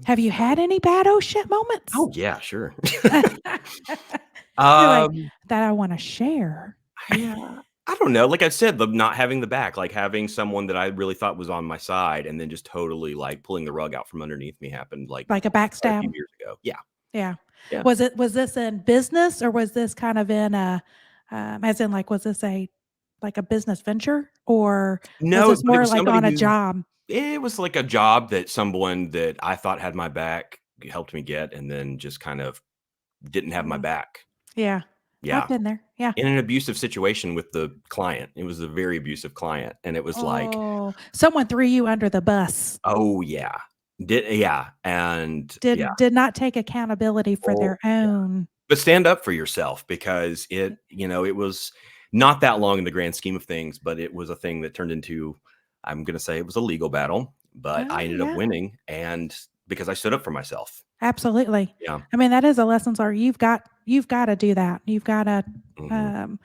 [SPEAKER 1] Have you had any bad oh shit moments?
[SPEAKER 2] Oh, yeah, sure.
[SPEAKER 1] You're like,
[SPEAKER 2] Um,
[SPEAKER 1] "That I wanna share."
[SPEAKER 2] yeah, I don't know, like I said, the not having the back, like, having someone that I really thought was on my side and then just totally, like, pulling the rug out from underneath me happened, like,
[SPEAKER 1] Like a
[SPEAKER 2] quite a few
[SPEAKER 1] backstab?
[SPEAKER 2] years ago. Yeah,
[SPEAKER 1] Yeah.
[SPEAKER 2] yeah.
[SPEAKER 1] Was this in business or was this kind of in a, as in, like, was this like a business venture, or was
[SPEAKER 2] No,
[SPEAKER 1] this
[SPEAKER 2] but it
[SPEAKER 1] more
[SPEAKER 2] was
[SPEAKER 1] like
[SPEAKER 2] somebody
[SPEAKER 1] on a
[SPEAKER 2] who
[SPEAKER 1] job?
[SPEAKER 2] it was like a job that someone that I thought had my back helped me get, and then just kind of didn't have my
[SPEAKER 1] Mm,
[SPEAKER 2] back.
[SPEAKER 1] yeah. I've
[SPEAKER 2] Yeah.
[SPEAKER 1] been there. Yeah.
[SPEAKER 2] In an abusive situation with the client. It was a very abusive client, and it was like,
[SPEAKER 1] Oh, someone threw you under the bus.
[SPEAKER 2] "Oh, yeah." Yeah, and yeah.
[SPEAKER 1] Did not take accountability for
[SPEAKER 2] Oh,
[SPEAKER 1] their own.
[SPEAKER 2] but stand up for yourself, because it was not that long in the grand scheme of things, but it was a thing that turned into, I'm gonna say, it was a legal battle, but I
[SPEAKER 1] Oh,
[SPEAKER 2] ended up
[SPEAKER 1] yeah.
[SPEAKER 2] winning, and because I stood up for myself.
[SPEAKER 1] Absolutely.
[SPEAKER 2] Yeah.
[SPEAKER 1] I mean, that is a lessons are you've gotta do that. You've gotta,
[SPEAKER 2] Mhm.
[SPEAKER 1] um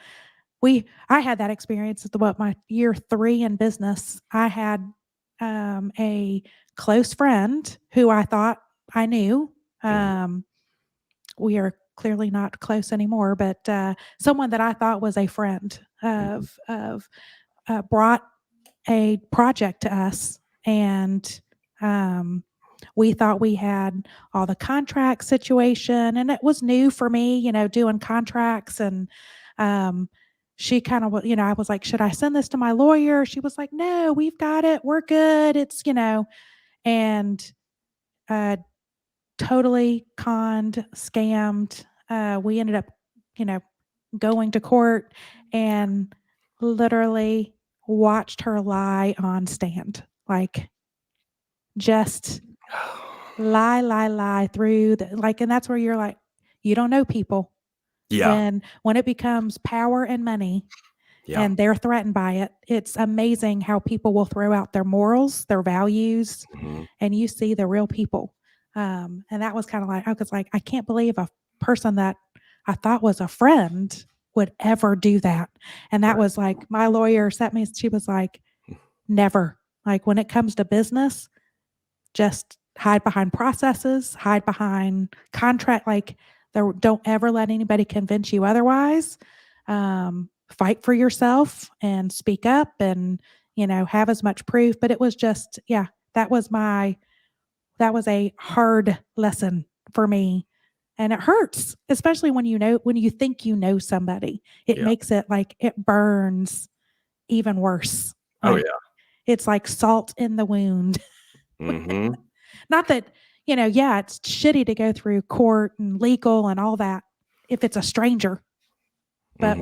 [SPEAKER 1] I had that experience at my year 3 in business. I had, a close friend who I thought I knew.
[SPEAKER 2] Mhm.
[SPEAKER 1] Um, we are clearly not close anymore, but, someone that I thought was a friend
[SPEAKER 2] Mhm.
[SPEAKER 1] brought a project to us, and um, we thought we had all the contract situation, and it was new for me, doing contracts. And um, she kind of, I was like, should I send this to my lawyer? She was like, no, we've got it. We're good. And uh, totally conned, scammed. We ended up, you know, going to court and literally watched her lie on stand. like just lie through and that's where you're like, you don't know people.
[SPEAKER 2] Yeah.
[SPEAKER 1] When it becomes power and money
[SPEAKER 2] Yeah.
[SPEAKER 1] and they're threatened by it, it's amazing how people will throw out their morals, their values,
[SPEAKER 2] Mhm.
[SPEAKER 1] and you see the real people. And that was kind of like, I was like, I can't believe a person that I thought was a friend would ever do that. And that
[SPEAKER 2] Right.
[SPEAKER 1] was like, my lawyer sent me, she was like, never. Like when it comes to business, just hide behind processes, hide behind contract. Like, don't ever let anybody convince you otherwise. Fight for yourself and speak up and, have as much proof. But it was just, yeah, that was a hard lesson for me. And it hurts, especially when when you think you know somebody. It
[SPEAKER 2] Yeah.
[SPEAKER 1] makes it like it burns even worse.
[SPEAKER 2] Oh,
[SPEAKER 1] Like
[SPEAKER 2] yeah.
[SPEAKER 1] it's like salt in the wound.
[SPEAKER 2] Mhm.
[SPEAKER 1] Not that, yeah, it's shitty to go through court and legal and all that if it's a stranger, but
[SPEAKER 2] Mhm.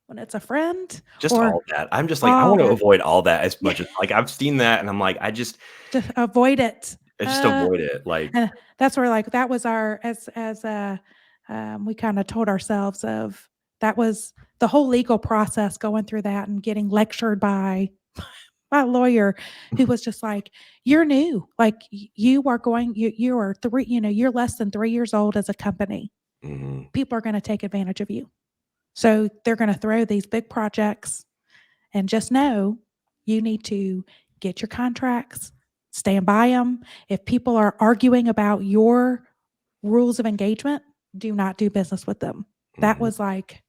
[SPEAKER 1] when it's a friend
[SPEAKER 2] Just
[SPEAKER 1] or
[SPEAKER 2] all that. I'm just like, I
[SPEAKER 1] all
[SPEAKER 2] want to
[SPEAKER 1] that,
[SPEAKER 2] avoid all that as
[SPEAKER 1] yeah,
[SPEAKER 2] much as like, I've seen that and I'm like,
[SPEAKER 1] just avoid it.
[SPEAKER 2] I just
[SPEAKER 1] Uh,
[SPEAKER 2] avoid it. Like,
[SPEAKER 1] and that's where like that was our we kind of told ourselves of that was the whole legal process going through that and getting lectured by my lawyer who was just like, you're new, like you are going, you are three, you're less than 3 years old as a company.
[SPEAKER 2] mhm.
[SPEAKER 1] People are going to take advantage of you. So they're going to throw these big projects and just know you need to get your contracts, stand by them. If people are arguing about your rules of engagement, do not do business with them. That
[SPEAKER 2] Mhm.
[SPEAKER 1] was like,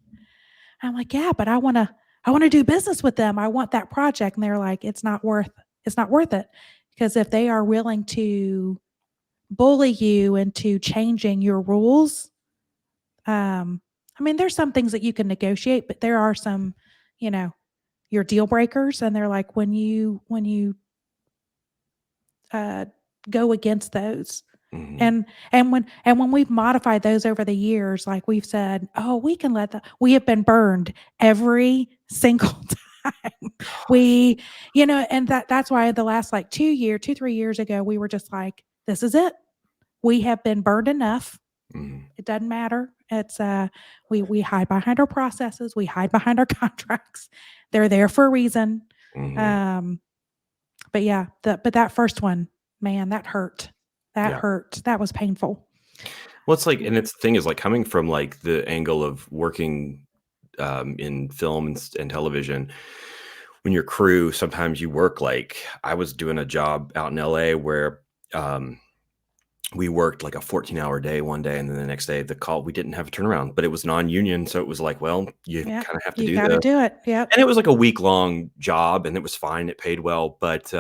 [SPEAKER 1] I'm like, yeah, but I want to do business with them. I want that project. And they're like, it's not worth it. Because if they are willing to bully you into changing your rules, I mean, there's some things that you can negotiate, but there are some, you know, your deal breakers. And they're like, when you uh, go against those,
[SPEAKER 2] Mhm.
[SPEAKER 1] and when we've modified those over the years, like we've said, oh, we have been burned every single time.
[SPEAKER 2] Gosh.
[SPEAKER 1] And that's why the last like 3 years ago, we were just like, this is it. We have been burned enough.
[SPEAKER 2] Mhm.
[SPEAKER 1] It doesn't matter. It's we hide behind our processes, we hide behind our contracts. They're there for a reason.
[SPEAKER 2] Mhm.
[SPEAKER 1] Um, but yeah, but that first one, man, that hurt. That
[SPEAKER 2] Yeah.
[SPEAKER 1] hurt. That was painful.
[SPEAKER 2] Well, it's like, and it's the thing is like coming from like the angle of working in film and television, when your crew, sometimes you work like I was doing a job out in LA where um, we worked like a 14-hour day one day, and then the next day we didn't have a turnaround, but it was non-union. So it was like, well, you
[SPEAKER 1] Yeah,
[SPEAKER 2] kind of have to
[SPEAKER 1] you
[SPEAKER 2] do
[SPEAKER 1] got to
[SPEAKER 2] this.
[SPEAKER 1] do it. Yep.
[SPEAKER 2] And it was like a week-long job, and it was fine. It paid well. But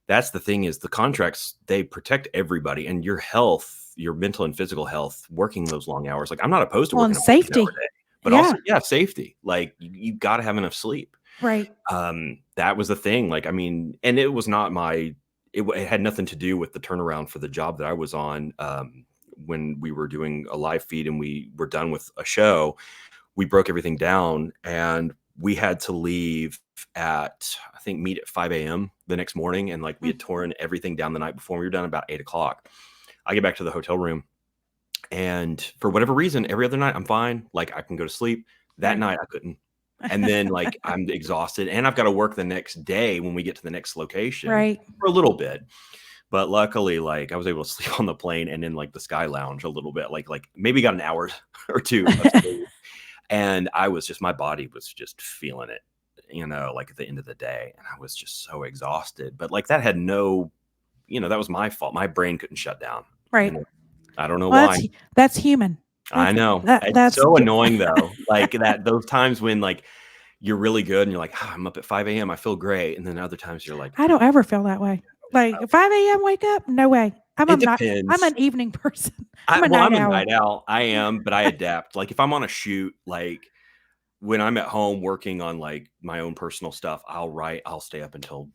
[SPEAKER 2] that's the thing is the contracts, they protect everybody and your health, your mental and physical health, working those long hours. Like I'm not opposed to
[SPEAKER 1] Well,
[SPEAKER 2] working
[SPEAKER 1] and
[SPEAKER 2] a 14-hour
[SPEAKER 1] safety.
[SPEAKER 2] day, but also,
[SPEAKER 1] Yeah.
[SPEAKER 2] yeah, safety. Like you got to have enough sleep.
[SPEAKER 1] Right.
[SPEAKER 2] That was the thing. Like, I mean, and it was not it had nothing to do with the turnaround for the job that I was on. When we were doing a live feed and we were done with a show, we broke everything down and we had to leave at, I think, meet at 5 a.m. the next morning. And like we
[SPEAKER 1] Mm.
[SPEAKER 2] had torn everything down the night before. We were done about 8 o'clock. I get back to the hotel room and for whatever reason, every other night I'm fine. Like I can go to sleep. That
[SPEAKER 1] Right.
[SPEAKER 2] night I couldn't. And then like I'm exhausted and I've got to work the next day when we get to the next location
[SPEAKER 1] Right.
[SPEAKER 2] for a little bit. But luckily, like I was able to sleep on the plane and in like the Sky Lounge a little bit, like maybe got an hour or two of sleep. And I was just, my body was just feeling it, like at the end of the day. And I was just so exhausted. But like that had that was my fault. My brain couldn't shut down. You
[SPEAKER 1] Right.
[SPEAKER 2] know, I don't know
[SPEAKER 1] Well,
[SPEAKER 2] why.
[SPEAKER 1] that's human.
[SPEAKER 2] I know. It's
[SPEAKER 1] That's
[SPEAKER 2] so annoying though. Like that, those times when like you're really good and you're like, I'm up at 5 a.m. I feel great. And then other times you're like,
[SPEAKER 1] I don't ever feel that way. Like 5 a.m. wake up, no way.
[SPEAKER 2] it
[SPEAKER 1] I'm
[SPEAKER 2] depends.
[SPEAKER 1] an evening person. I'm a
[SPEAKER 2] Well,
[SPEAKER 1] night
[SPEAKER 2] I'm a
[SPEAKER 1] owl.
[SPEAKER 2] night owl. I am, but I adapt. Like if I'm on a shoot, like when I'm at home working on like my own personal stuff, I'll stay up until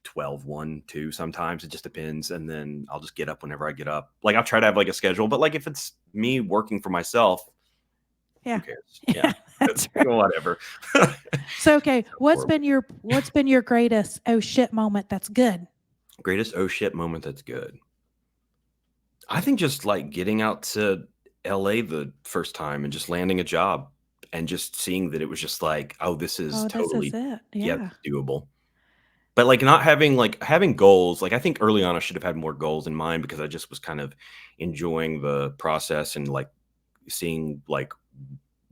[SPEAKER 2] 12, 1, 2 sometimes. It just depends. And then I'll just get up whenever I get up. Like I'll try to have like a schedule, but like if it's me working for myself, who
[SPEAKER 1] Yeah.
[SPEAKER 2] cares? Yeah.
[SPEAKER 1] That's right.
[SPEAKER 2] Whatever.
[SPEAKER 1] So, okay, what's
[SPEAKER 2] Horrible.
[SPEAKER 1] been your greatest oh shit moment that's good?
[SPEAKER 2] Greatest oh shit moment that's good. I think just like getting out to LA the first time and just landing a job and just seeing that it was just like, oh, this is
[SPEAKER 1] Oh, this is
[SPEAKER 2] totally,
[SPEAKER 1] it.
[SPEAKER 2] yeah,
[SPEAKER 1] Yeah.
[SPEAKER 2] doable. But like not having like having goals, like I think early on I should have had more goals in mind because I just was kind of enjoying the process and like seeing like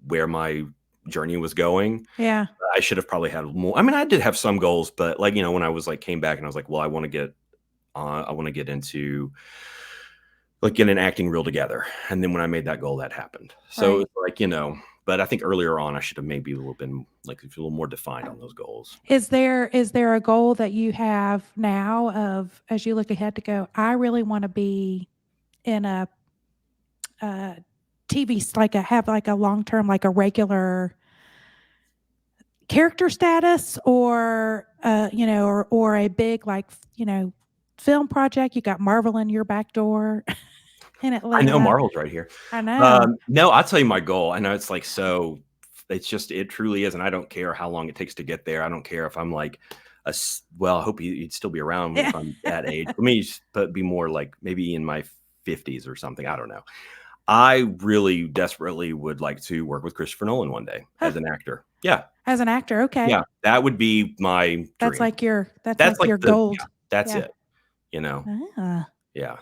[SPEAKER 2] where my journey was going.
[SPEAKER 1] Yeah.
[SPEAKER 2] I should have probably had more. I mean, I did have some goals, but like, when I was like came back and I was like, well, I want to get into like get an acting reel together. And then when I made that goal, that happened. So
[SPEAKER 1] Right.
[SPEAKER 2] it's like, but I think earlier on I should have maybe a little been like a little more defined on those goals.
[SPEAKER 1] Is there a goal that you have now of as you look ahead to go, I really want to be in a TV like a have like a long term like a regular character status or or a big like film project? You got Marvel in your back door in
[SPEAKER 2] I know
[SPEAKER 1] Atlanta.
[SPEAKER 2] Marvel's right here.
[SPEAKER 1] I know.
[SPEAKER 2] No, I'll tell you my goal. I know it's like so. It's just it truly is, and I don't care how long it takes to get there. I don't care if I'm like well. I hope you'd still be around
[SPEAKER 1] Yeah.
[SPEAKER 2] if I'm that age. For me, but be more like maybe in my 50s or something. I don't know. I really desperately would like to work with Christopher Nolan one day
[SPEAKER 1] Huh.
[SPEAKER 2] as an actor. Yeah,
[SPEAKER 1] As an actor, okay.
[SPEAKER 2] yeah, that would be my
[SPEAKER 1] That's
[SPEAKER 2] dream.
[SPEAKER 1] like your
[SPEAKER 2] That's like
[SPEAKER 1] gold.
[SPEAKER 2] that's
[SPEAKER 1] Yeah.
[SPEAKER 2] it. You know,
[SPEAKER 1] Ah,
[SPEAKER 2] yeah.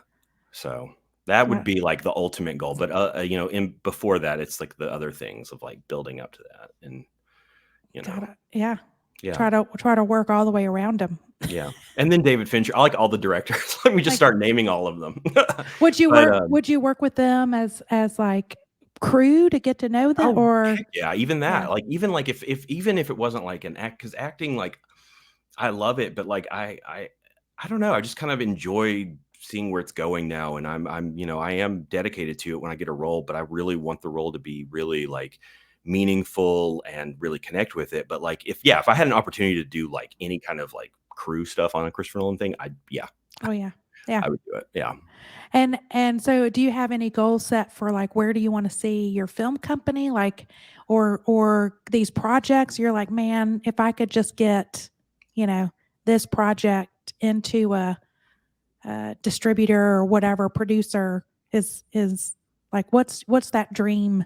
[SPEAKER 2] So that would
[SPEAKER 1] got
[SPEAKER 2] be like the ultimate goal. But in before that, it's like the other things of like building up to that, and
[SPEAKER 1] got it. Yeah.
[SPEAKER 2] yeah,
[SPEAKER 1] Try to work all the way around them.
[SPEAKER 2] yeah. And then David Fincher. I like all the directors. Let me just
[SPEAKER 1] Like,
[SPEAKER 2] start naming all of them.
[SPEAKER 1] would
[SPEAKER 2] But
[SPEAKER 1] you work with them as like crew to get to know them
[SPEAKER 2] oh
[SPEAKER 1] or
[SPEAKER 2] heck yeah, even
[SPEAKER 1] yeah.
[SPEAKER 2] that. Like even like if even if it wasn't like an act, because acting like I love it, but like I don't know. I just kind of enjoy seeing where it's going now, and I'm I am dedicated to it when I get a role, but I really want the role to be really like meaningful and really connect with it. But like if I had an opportunity to do like any kind of like crew stuff on a Christopher Nolan thing,
[SPEAKER 1] Oh yeah. Yeah.
[SPEAKER 2] I would do it. Yeah.
[SPEAKER 1] And so do you have any goals set for like where do you want to see your film company like or these projects you're like, man, if I could just get, this project into a distributor or whatever producer is like what's that dream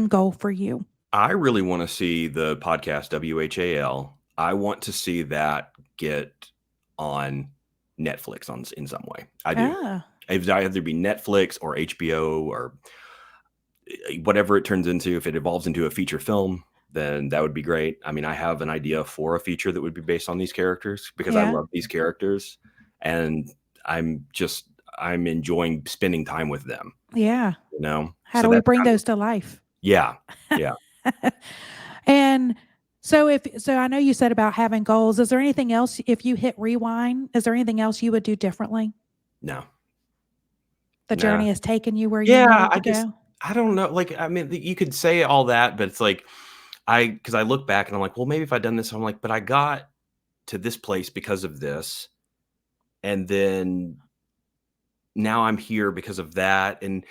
[SPEAKER 1] goal for you?
[SPEAKER 2] I really want to see the podcast WHAL. I want to see that get on Netflix in some way. I do.
[SPEAKER 1] Ah,
[SPEAKER 2] If I either be Netflix or HBO or whatever it turns into, if it evolves into a feature film, then that would be great. I mean, I have an idea for a feature that would be based on these characters because I
[SPEAKER 1] yeah.
[SPEAKER 2] love these characters and I'm just I'm enjoying spending time with them,
[SPEAKER 1] Yeah.
[SPEAKER 2] you know?
[SPEAKER 1] How
[SPEAKER 2] So
[SPEAKER 1] do we
[SPEAKER 2] that's
[SPEAKER 1] bring
[SPEAKER 2] kind of
[SPEAKER 1] those to life?
[SPEAKER 2] yeah. Yeah.
[SPEAKER 1] And so I know you said about having goals. Is there anything else if you hit rewind, is there anything else you would do differently?
[SPEAKER 2] No.
[SPEAKER 1] The
[SPEAKER 2] No.
[SPEAKER 1] journey has taken you where you
[SPEAKER 2] Yeah,
[SPEAKER 1] needed to go?
[SPEAKER 2] I don't know. Like, I mean, you could say all that, but it's like because I look back and I'm like, well, maybe if I'd done this, I'm like, but I got to this place because of this, and then now I'm here because of that. And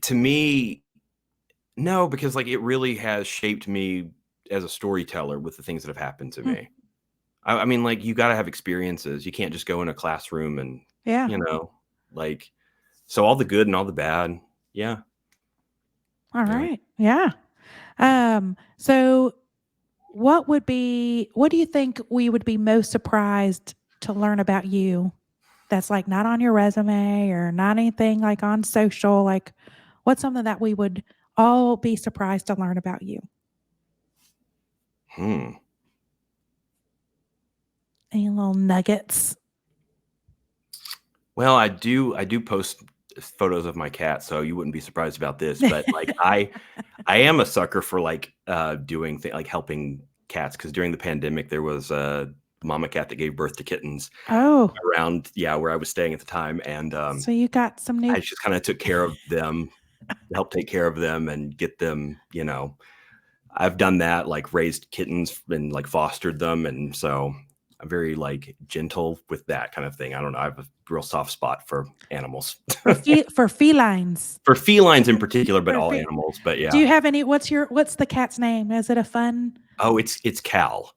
[SPEAKER 2] to me, no, because like it really has shaped me as a storyteller with the things that have happened to
[SPEAKER 1] Hmm.
[SPEAKER 2] me. I mean, like you got to have experiences. You can't just go in a classroom and
[SPEAKER 1] Yeah.
[SPEAKER 2] you know, like so all the good and all the bad. Yeah,
[SPEAKER 1] All
[SPEAKER 2] yeah.
[SPEAKER 1] right. Yeah. So what do you think we would be most surprised to learn about you that's like not on your resume or not anything like on social? Like what's something that we would all be surprised to learn about you?
[SPEAKER 2] Hmm.
[SPEAKER 1] Any little nuggets?
[SPEAKER 2] Well, I do post photos of my cat, so you wouldn't be surprised about this, but, like, I am a sucker for, like, doing like, helping cats because during the pandemic, there was a mama cat that gave birth to kittens
[SPEAKER 1] Oh,
[SPEAKER 2] around where I was staying at the time, and,
[SPEAKER 1] so you got some new
[SPEAKER 2] I just kinda took care of them, helped take care of them and get them, I've done that, like, raised kittens and, like, fostered them, and so I'm very, like, gentle with that kind of thing. I don't know, I've real soft spot for animals,
[SPEAKER 1] for felines.
[SPEAKER 2] for felines in particular, but
[SPEAKER 1] For
[SPEAKER 2] all
[SPEAKER 1] fe-
[SPEAKER 2] animals. But
[SPEAKER 1] Do
[SPEAKER 2] yeah.
[SPEAKER 1] you have any? What's the cat's name? Is it a fun
[SPEAKER 2] Oh, it's Cal.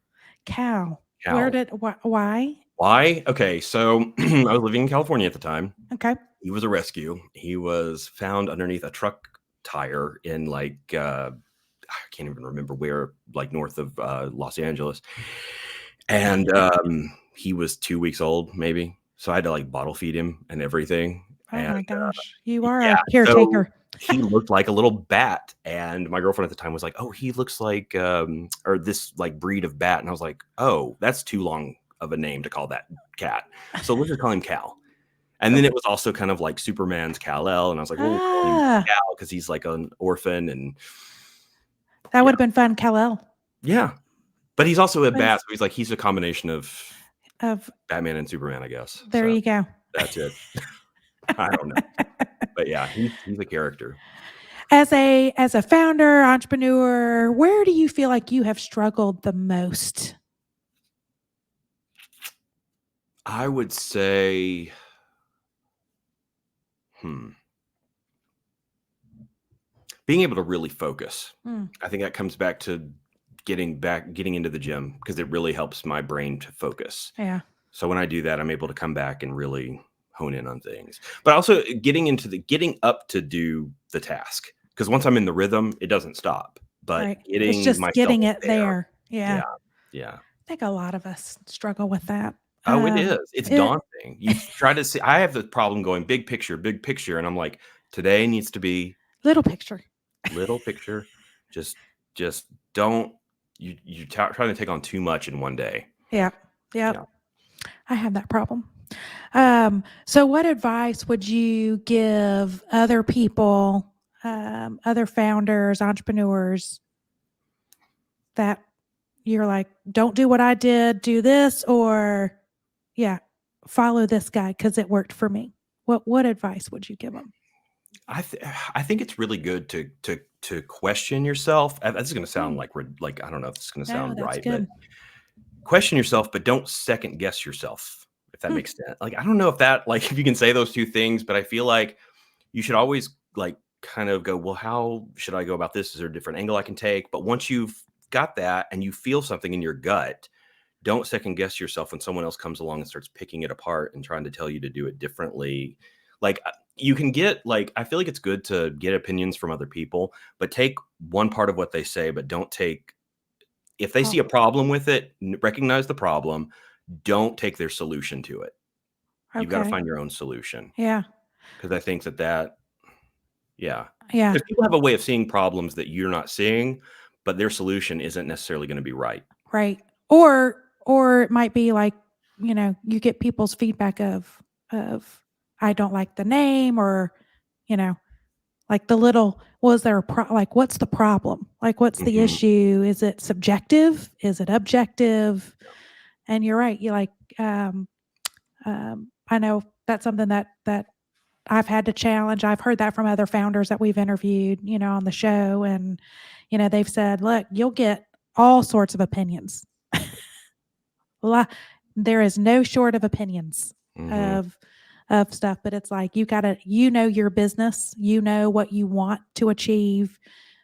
[SPEAKER 1] cow?
[SPEAKER 2] Cal.
[SPEAKER 1] Why?
[SPEAKER 2] Why? Okay, so I was living in California at the time.
[SPEAKER 1] Okay.
[SPEAKER 2] He was a rescue. He was found underneath a truck tire in like I can't even remember where, like north of Los Angeles. And he was 2 weeks old, maybe. So I had to like bottle feed him and everything.
[SPEAKER 1] Oh
[SPEAKER 2] And
[SPEAKER 1] my gosh, you are
[SPEAKER 2] yeah,
[SPEAKER 1] a
[SPEAKER 2] so
[SPEAKER 1] caretaker.
[SPEAKER 2] he looked like a little bat. And my girlfriend at the time was like, "Oh, he looks like or this like breed of bat." And I was like, "Oh, that's too long of a name to call that cat. So let's just call him Cal." And then it was also kind of like Superman's Kal-El, and I was like, "Well, we'll call him
[SPEAKER 1] Ah,
[SPEAKER 2] Cal because he's like an orphan." And
[SPEAKER 1] that
[SPEAKER 2] yeah,
[SPEAKER 1] would have been fun, Kal-El.
[SPEAKER 2] yeah. But he's also a
[SPEAKER 1] But
[SPEAKER 2] bat, so he's a combination of
[SPEAKER 1] of
[SPEAKER 2] Batman and Superman, I guess.
[SPEAKER 1] there
[SPEAKER 2] So
[SPEAKER 1] you go.
[SPEAKER 2] that's it. I don't know, but yeah, he's a character.
[SPEAKER 1] As a founder, entrepreneur, where do you feel like you have struggled the most?
[SPEAKER 2] I would say, being able to really focus.
[SPEAKER 1] Mm,
[SPEAKER 2] I think that comes back to getting into the gym because it really helps my brain to focus.
[SPEAKER 1] yeah,
[SPEAKER 2] So when I do that, I'm able to come back and really hone in on things. But also getting up to do the task. Because once I'm in the rhythm, it doesn't stop. But
[SPEAKER 1] right. It's
[SPEAKER 2] getting
[SPEAKER 1] just
[SPEAKER 2] myself
[SPEAKER 1] getting it
[SPEAKER 2] there.
[SPEAKER 1] there. Yeah.
[SPEAKER 2] Yeah. Yeah.
[SPEAKER 1] I think a lot of us struggle with that.
[SPEAKER 2] Oh, it is. It's
[SPEAKER 1] It
[SPEAKER 2] daunting. You try to see. I have the problem going big picture. And I'm like, today needs to be
[SPEAKER 1] little picture.
[SPEAKER 2] little picture. Just don't trying to take on too much in one day.
[SPEAKER 1] Yeah. Yep.
[SPEAKER 2] Yeah.
[SPEAKER 1] I have that problem. So what advice would you give other people, other founders, entrepreneurs that you're like, don't do what I did, do this, or yeah, follow this guy because it worked for me. What advice would you give them?
[SPEAKER 2] I think it's really good to question yourself. This is going to sound
[SPEAKER 1] Mm,
[SPEAKER 2] like I don't know if this is going to
[SPEAKER 1] no,
[SPEAKER 2] sound
[SPEAKER 1] that's
[SPEAKER 2] right, but
[SPEAKER 1] good.
[SPEAKER 2] question yourself, but don't second guess yourself. If that
[SPEAKER 1] Hmm,
[SPEAKER 2] makes sense. Like I don't know if that like if you can say those two things, but I feel like you should always like kind of go, well, how should I go about this? Is there a different angle I can take? But once you've got that and you feel something in your gut, don't second guess yourself when someone else comes along and starts picking it apart and trying to tell you to do it differently. Like you can get like I feel like it's good to get opinions from other people, but take one part of what they say, but don't take if they see
[SPEAKER 1] oh,
[SPEAKER 2] a problem with it, recognize the problem, don't take their solution to it. You've got to
[SPEAKER 1] okay.
[SPEAKER 2] find your own solution
[SPEAKER 1] Yeah.
[SPEAKER 2] because I think that yeah,
[SPEAKER 1] Yeah.
[SPEAKER 2] because people have a way of seeing problems that you're not seeing, but their solution isn't necessarily going to be right.
[SPEAKER 1] Right. Or it might be like, you get people's feedback of I don't like the name or, you know, like the little was there like what's the problem? Like what's the
[SPEAKER 2] Mhm.
[SPEAKER 1] issue? Is it subjective? Is it objective? And you're right. You like I know that's something that I've had to challenge. I've heard that from other founders that we've interviewed, on the show and they've said, "Look, you'll get all sorts of opinions." La There is no short of opinions
[SPEAKER 2] Mhm.
[SPEAKER 1] of stuff, but it's like you gotta your business, what you want to achieve,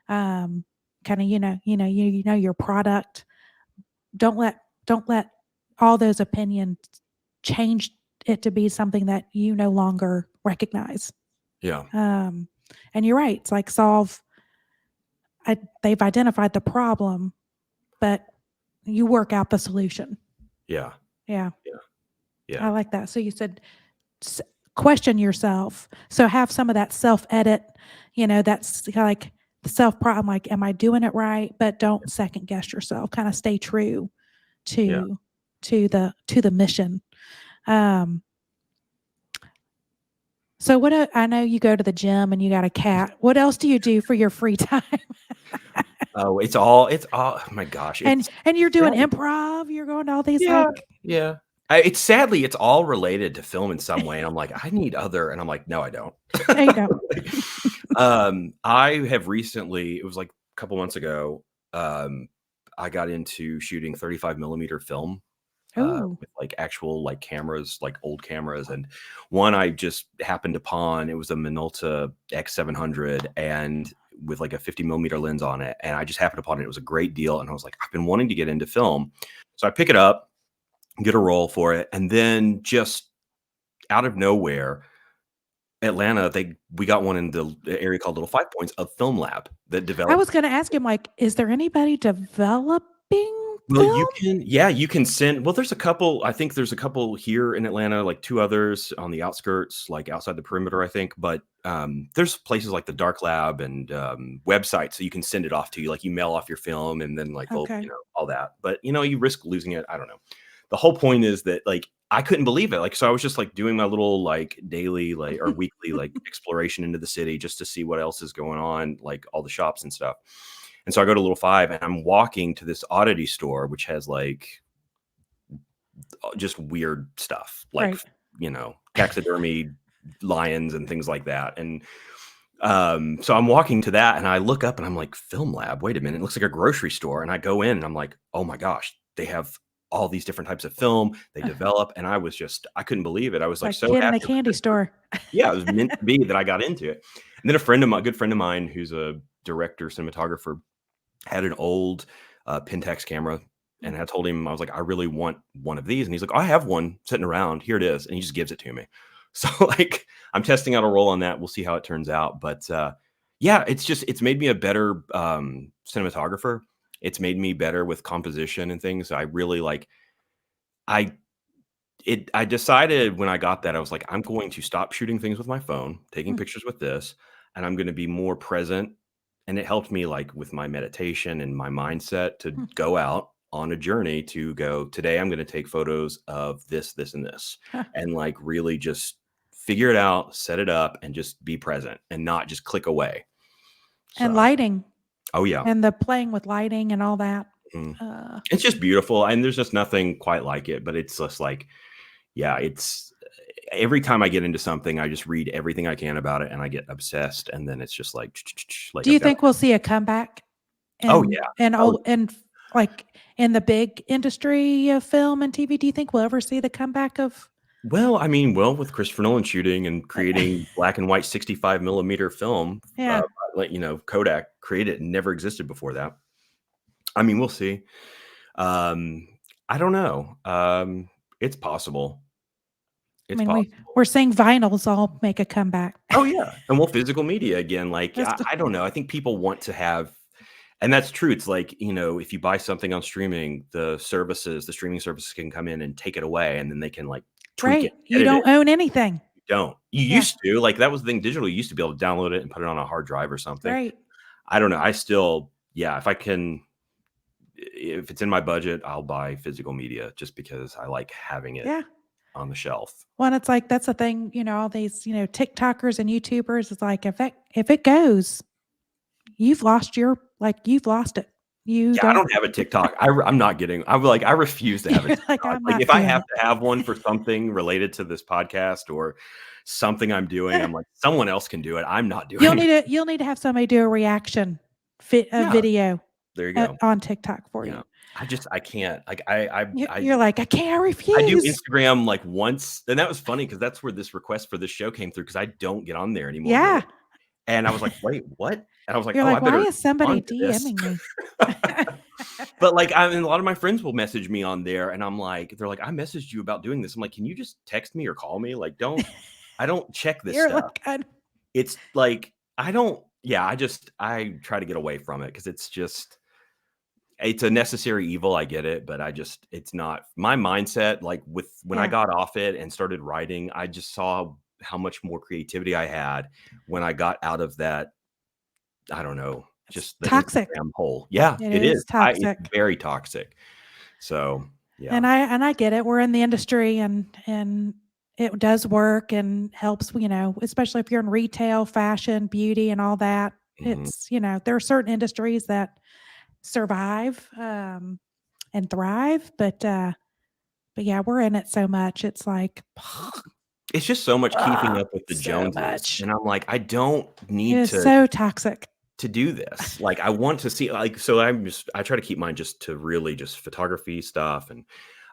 [SPEAKER 1] kinda, you know your product. Don't let all those opinions change it to be something that you no longer recognize.
[SPEAKER 2] Yeah.
[SPEAKER 1] Um, and you're right, it's like they've identified the problem, but you work out the solution.
[SPEAKER 2] Yeah.
[SPEAKER 1] Yeah,
[SPEAKER 2] Yeah.
[SPEAKER 1] I
[SPEAKER 2] Yeah.
[SPEAKER 1] like that. So you said s- question yourself. So have some of that self edit, that's like the self problem. Like, am I doing it right? But don't second guess yourself. Kind of stay true
[SPEAKER 2] Yeah.
[SPEAKER 1] to the mission. Um, so I know you go to the gym and you got a cat. What else do you do for your free time?
[SPEAKER 2] Oh, it's all oh my gosh,
[SPEAKER 1] and
[SPEAKER 2] it's
[SPEAKER 1] and you're doing
[SPEAKER 2] sad.
[SPEAKER 1] improv. You're going to all these
[SPEAKER 2] Yeah,
[SPEAKER 1] like
[SPEAKER 2] yeah. It's sadly, it's all related to film in some way, and I'm like, "I need other," and I'm like, "No, I don't."
[SPEAKER 1] no, you don't.
[SPEAKER 2] Like, I have recently it was, like, a couple months ago, um, I got into shooting 35 millimeter film,
[SPEAKER 1] Ooh.
[SPEAKER 2] with like actual like cameras, like old cameras. And one I just happened upon, it was a Minolta X700 and with like a 50mm lens on it. And I just happened upon it. It was a great deal. And I was like, I've been wanting to get into film. So I pick it up, get a roll for it. And then just out of nowhere, Atlanta, we got one in the area called Little Five Points, a film lab that
[SPEAKER 1] I
[SPEAKER 2] developed.
[SPEAKER 1] was going to ask him, like, is there anybody developing
[SPEAKER 2] Well,
[SPEAKER 1] film?
[SPEAKER 2] you can send. Well, there's a couple. I think there's a couple here in Atlanta, like 2 others on the outskirts, like outside the perimeter, I think. But there's places like the Dark Lab and websites that you can send it off to. Like you mail off your film, and then like they'll,
[SPEAKER 1] Okay.
[SPEAKER 2] all that. But you risk losing it. I don't know. The whole point is that like I couldn't believe it. Like so, I was just like doing my little like daily like or weekly like exploration into the city just to see what else is going on, like all the shops and stuff. And so I go to Little Five and I'm walking to this oddity store, which has like just weird stuff, like,
[SPEAKER 1] Right.
[SPEAKER 2] taxidermy lions and things like that. And so I'm walking to that and I look up and I'm like, Film Lab, wait a minute. It looks like a grocery store. And I go in and I'm like, oh my gosh, they have all these different types of film they develop. And I couldn't believe it. I was like
[SPEAKER 1] Like
[SPEAKER 2] so
[SPEAKER 1] kid in
[SPEAKER 2] happy.
[SPEAKER 1] a candy store.
[SPEAKER 2] Yeah, it was meant to be that I got into it. And then a good friend of mine, who's a director, cinematographer, had an old Pentax camera, and I told him, I was like, I really want one of these. And he's like, I have one sitting around. Here it is. And he just gives it to me. So like I'm testing out a roll on that. We'll see how it turns out. But yeah, it's made me a better cinematographer. It's made me better with composition and things. I really like, I decided when I got that, I was like, I'm going to stop shooting things with my phone, taking pictures with this, and I'm going to be more present. And it helped me like with my meditation and my mindset to go out on a journey to go, today I'm going to take photos of this, this, and this, and like really just figure it out, set it up, and just be present and not just click away.
[SPEAKER 1] And
[SPEAKER 2] So,
[SPEAKER 1] lighting.
[SPEAKER 2] oh yeah.
[SPEAKER 1] And the playing with lighting and all that.
[SPEAKER 2] It's just beautiful. And there's just nothing quite like it, but it's just like, yeah, it's every time I get into something, I just read everything I can about it and I get obsessed. And then it's just like,
[SPEAKER 1] Do you think we'll see a comeback?
[SPEAKER 2] Oh, yeah.
[SPEAKER 1] And like in the big industry of film and TV, do you think we'll ever see the comeback of?
[SPEAKER 2] Well, with Christopher Nolan shooting and creating black and white 65mm film,
[SPEAKER 1] Yeah.
[SPEAKER 2] Kodak created it, never existed before that. I mean, we'll see. I don't know. It's possible. It's possible.
[SPEAKER 1] We're seeing vinyls all make a comeback.
[SPEAKER 2] Oh yeah, and physical media again. Like I don't know. I think people want to have, and that's true. It's like if you buy something on streaming, the streaming services can come in and take it away, and then they can like tweak it.
[SPEAKER 1] You don't own anything.
[SPEAKER 2] You don't. You used to, like that was the thing. Digital, you used to be able to download it and put it on a hard drive or something.
[SPEAKER 1] Right.
[SPEAKER 2] I don't know. I still, if I can, if it's in my budget, I'll buy physical media just because I like having it on the shelf.
[SPEAKER 1] Well, it's like, that's the thing, all these, TikTokers and YouTubers, it's like, if it goes, you've lost it.
[SPEAKER 2] I don't have a TikTok. I'm not getting, I refuse to have a TikTok.
[SPEAKER 1] Like
[SPEAKER 2] if I have to have one for something related to this podcast or something I'm doing, I'm like, someone else can do it. I'm not doing it.
[SPEAKER 1] You'll need to have somebody do a reaction video.
[SPEAKER 2] There you go.
[SPEAKER 1] On TikTok for you.
[SPEAKER 2] I can't. Like
[SPEAKER 1] you're like, I can't refuse.
[SPEAKER 2] I do Instagram like once, and that was funny because that's where this request for this show came through because I don't get on there anymore.
[SPEAKER 1] Yeah.
[SPEAKER 2] Really. And I was like, wait, what? And I was like,
[SPEAKER 1] you're like,
[SPEAKER 2] I better.
[SPEAKER 1] Why is somebody DMing me?
[SPEAKER 2] But like, a lot of my friends will message me on there, and they're like, I messaged you about doing this. I'm like, can you just text me or call me? Like, I don't check this stuff. It's like, I don't. Yeah, I try to get away from it because it's a necessary evil. I get it, but it's not my mindset. Like when I got off it and started writing, I just saw how much more creativity I had when I got out of that. I don't know, just the
[SPEAKER 1] toxic
[SPEAKER 2] Instagram hole. Yeah, it is toxic. It's very toxic. So yeah,
[SPEAKER 1] and I get it. We're in the industry, and it does work and helps. Especially if you're in retail, fashion, beauty, and all that. It's there are certain industries that survive and thrive, but yeah, we're in it so much. It's like
[SPEAKER 2] it's just so much keeping up with the Joneses, and I'm like, I don't need
[SPEAKER 1] to. It's so toxic
[SPEAKER 2] to do this. Like, I want to see, like, so I try to keep mine just to really just photography stuff, and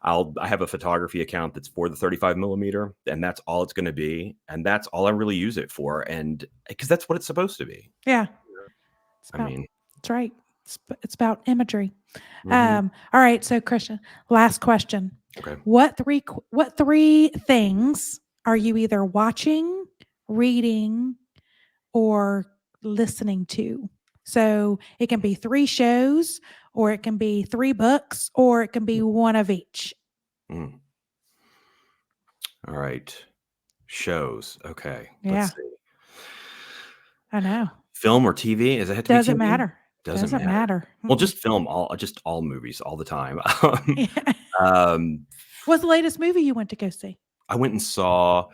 [SPEAKER 2] I have a photography account that's for the 35 millimeter, and that's all it's going to be, and that's all I really use it for, and because that's what it's supposed to be.
[SPEAKER 1] Yeah. It's
[SPEAKER 2] I
[SPEAKER 1] about,
[SPEAKER 2] mean,
[SPEAKER 1] that's right. It's about imagery.
[SPEAKER 2] mhm.
[SPEAKER 1] All right. So Christian, last question.
[SPEAKER 2] Okay.
[SPEAKER 1] What three things are you either watching, reading, or listening to? So it can be 3 shows, or it can be 3 books, or it can be one of each.
[SPEAKER 2] Mm. All right. Shows. Okay.
[SPEAKER 1] Yeah,
[SPEAKER 2] Let's see.
[SPEAKER 1] I know.
[SPEAKER 2] Film or TV? Does it have to be
[SPEAKER 1] Doesn't
[SPEAKER 2] TV?
[SPEAKER 1] matter.
[SPEAKER 2] Doesn't
[SPEAKER 1] Doesn't
[SPEAKER 2] matter.
[SPEAKER 1] matter.
[SPEAKER 2] Well,
[SPEAKER 1] Mm-mm.
[SPEAKER 2] just film, just all movies all the time.
[SPEAKER 1] Yeah.
[SPEAKER 2] Um,
[SPEAKER 1] What's the latest movie you went to go see?
[SPEAKER 2] I went and saw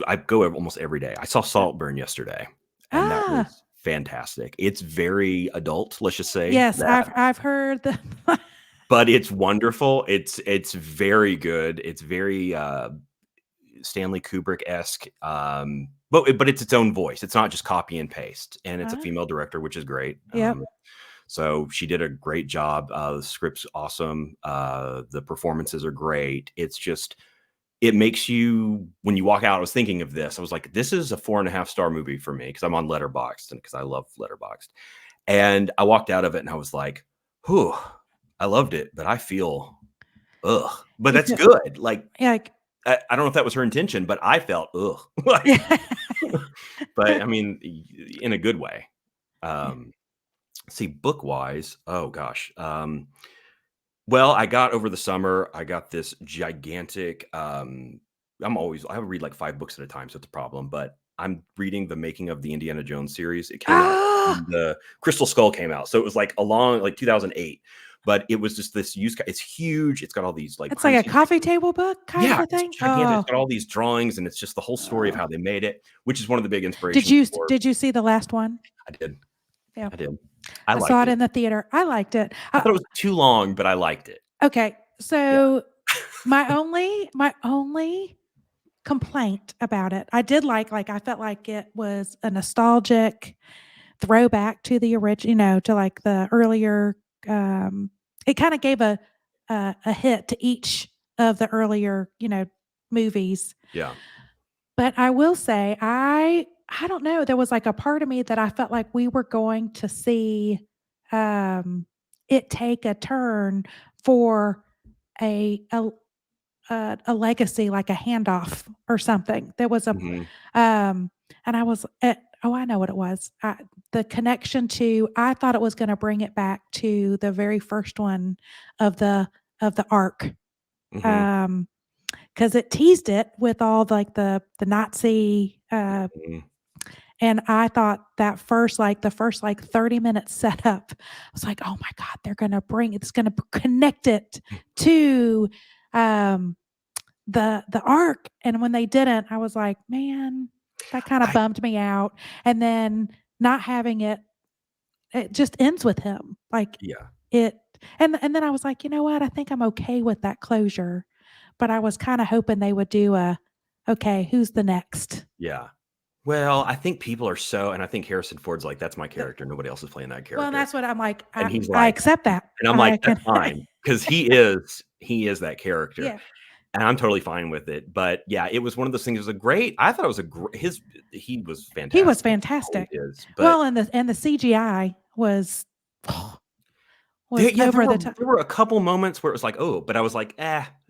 [SPEAKER 2] I go almost every day. I saw Saltburn yesterday, and that
[SPEAKER 1] Ah,
[SPEAKER 2] was fantastic. It's very adult, let's just say
[SPEAKER 1] yes,
[SPEAKER 2] that,
[SPEAKER 1] I've heard the
[SPEAKER 2] but it's wonderful. It's very good. It's very, Stanley Kubrick-esque, but it's its own voice. It's not just copy and paste, and it's a
[SPEAKER 1] Ah,
[SPEAKER 2] female director, which is great.
[SPEAKER 1] yep.
[SPEAKER 2] So she did a great job. The script's awesome. The performances are great. It's just it makes you when you walk out. I was thinking of this. I was like, this is a 4.5-star movie for me because I'm on Letterboxd and because I love Letterboxd. And I walked out of it and I was like, whew, I loved it, but I feel ugh. But
[SPEAKER 1] You
[SPEAKER 2] that's
[SPEAKER 1] feel
[SPEAKER 2] good. Like
[SPEAKER 1] yeah, like
[SPEAKER 2] I don't know if that was her intention, but I felt ugh. Like,
[SPEAKER 1] yeah.
[SPEAKER 2] but I mean, in a good way.
[SPEAKER 1] Yeah.
[SPEAKER 2] Um, see, book wise, oh gosh. Well, I got over the summer, I got this gigantic, I read like 5 books at a time, so it's a problem, but I'm reading the making of the Indiana Jones series. It came out
[SPEAKER 1] Ah,
[SPEAKER 2] when the Crystal Skull came out, so it was like along like 2008, but it was just this it's huge, it's got all these like
[SPEAKER 1] it's like
[SPEAKER 2] behind the
[SPEAKER 1] a
[SPEAKER 2] scenes
[SPEAKER 1] coffee
[SPEAKER 2] pictures.
[SPEAKER 1] table book kind of
[SPEAKER 2] Yeah,
[SPEAKER 1] a
[SPEAKER 2] it's
[SPEAKER 1] thing?
[SPEAKER 2] gigantic, it's
[SPEAKER 1] Oh,
[SPEAKER 2] got all these drawings, and it's just the whole story of
[SPEAKER 1] oh.
[SPEAKER 2] how they made it, which is one of the big inspirations for
[SPEAKER 1] Did you see the last one?
[SPEAKER 2] I did,
[SPEAKER 1] Yeah.
[SPEAKER 2] I did. I
[SPEAKER 1] I saw
[SPEAKER 2] liked
[SPEAKER 1] it
[SPEAKER 2] it.
[SPEAKER 1] in the theater. I liked it.
[SPEAKER 2] I thought it was too long, but I liked it.
[SPEAKER 1] Okay.
[SPEAKER 2] Yeah.
[SPEAKER 1] So my only complaint about it, I did like I felt like it was a nostalgic throwback to the original, to like the earlier, um it kind of gave a hit to each of the earlier, movies.
[SPEAKER 2] Yeah.
[SPEAKER 1] But I will say, I don't know, there was like a part of me that I felt like we were going to see, um, it take a turn for a a a legacy, like a handoff or something. There was
[SPEAKER 2] Mhm.
[SPEAKER 1] and I was oh, I know what it was. The connection to I thought it was gonna bring it back to the very first one of the arc.
[SPEAKER 2] Mhm.
[SPEAKER 1] Um, because it teased it with all like the Nazi,
[SPEAKER 2] Mhm.
[SPEAKER 1] and I thought that the first like 30 minutes setup, I was like, oh my God, it's gonna connect it to um the arc. And when they didn't, I was like, man, that kind of
[SPEAKER 2] I
[SPEAKER 1] bummed me out. And then not having it just ends with him. Like
[SPEAKER 2] yeah,
[SPEAKER 1] it and then I was like, you know what? I think I'm okay with that closure. But I was kind of hoping they would do okay, who's the next?
[SPEAKER 2] yeah. Well, I think people are and I think Harrison Ford's like, "That's my
[SPEAKER 1] The,
[SPEAKER 2] character, nobody else is playing that
[SPEAKER 1] well,
[SPEAKER 2] character."
[SPEAKER 1] that's what I'm like.
[SPEAKER 2] And he's
[SPEAKER 1] I
[SPEAKER 2] like
[SPEAKER 1] accept that.
[SPEAKER 2] and I'm like,
[SPEAKER 1] I
[SPEAKER 2] "That's
[SPEAKER 1] can
[SPEAKER 2] fine," because he is that character,
[SPEAKER 1] yeah.
[SPEAKER 2] and I'm totally fine with it, but, yeah, it was one of those things, it was a great I thought it was a gr his he was
[SPEAKER 1] He was
[SPEAKER 2] fantastic, always
[SPEAKER 1] fantastic.
[SPEAKER 2] is, but
[SPEAKER 1] Well, and the CGI was
[SPEAKER 2] there
[SPEAKER 1] was
[SPEAKER 2] yeah,
[SPEAKER 1] over the top.
[SPEAKER 2] there were a couple moments where it was like, "Oh," but I was like,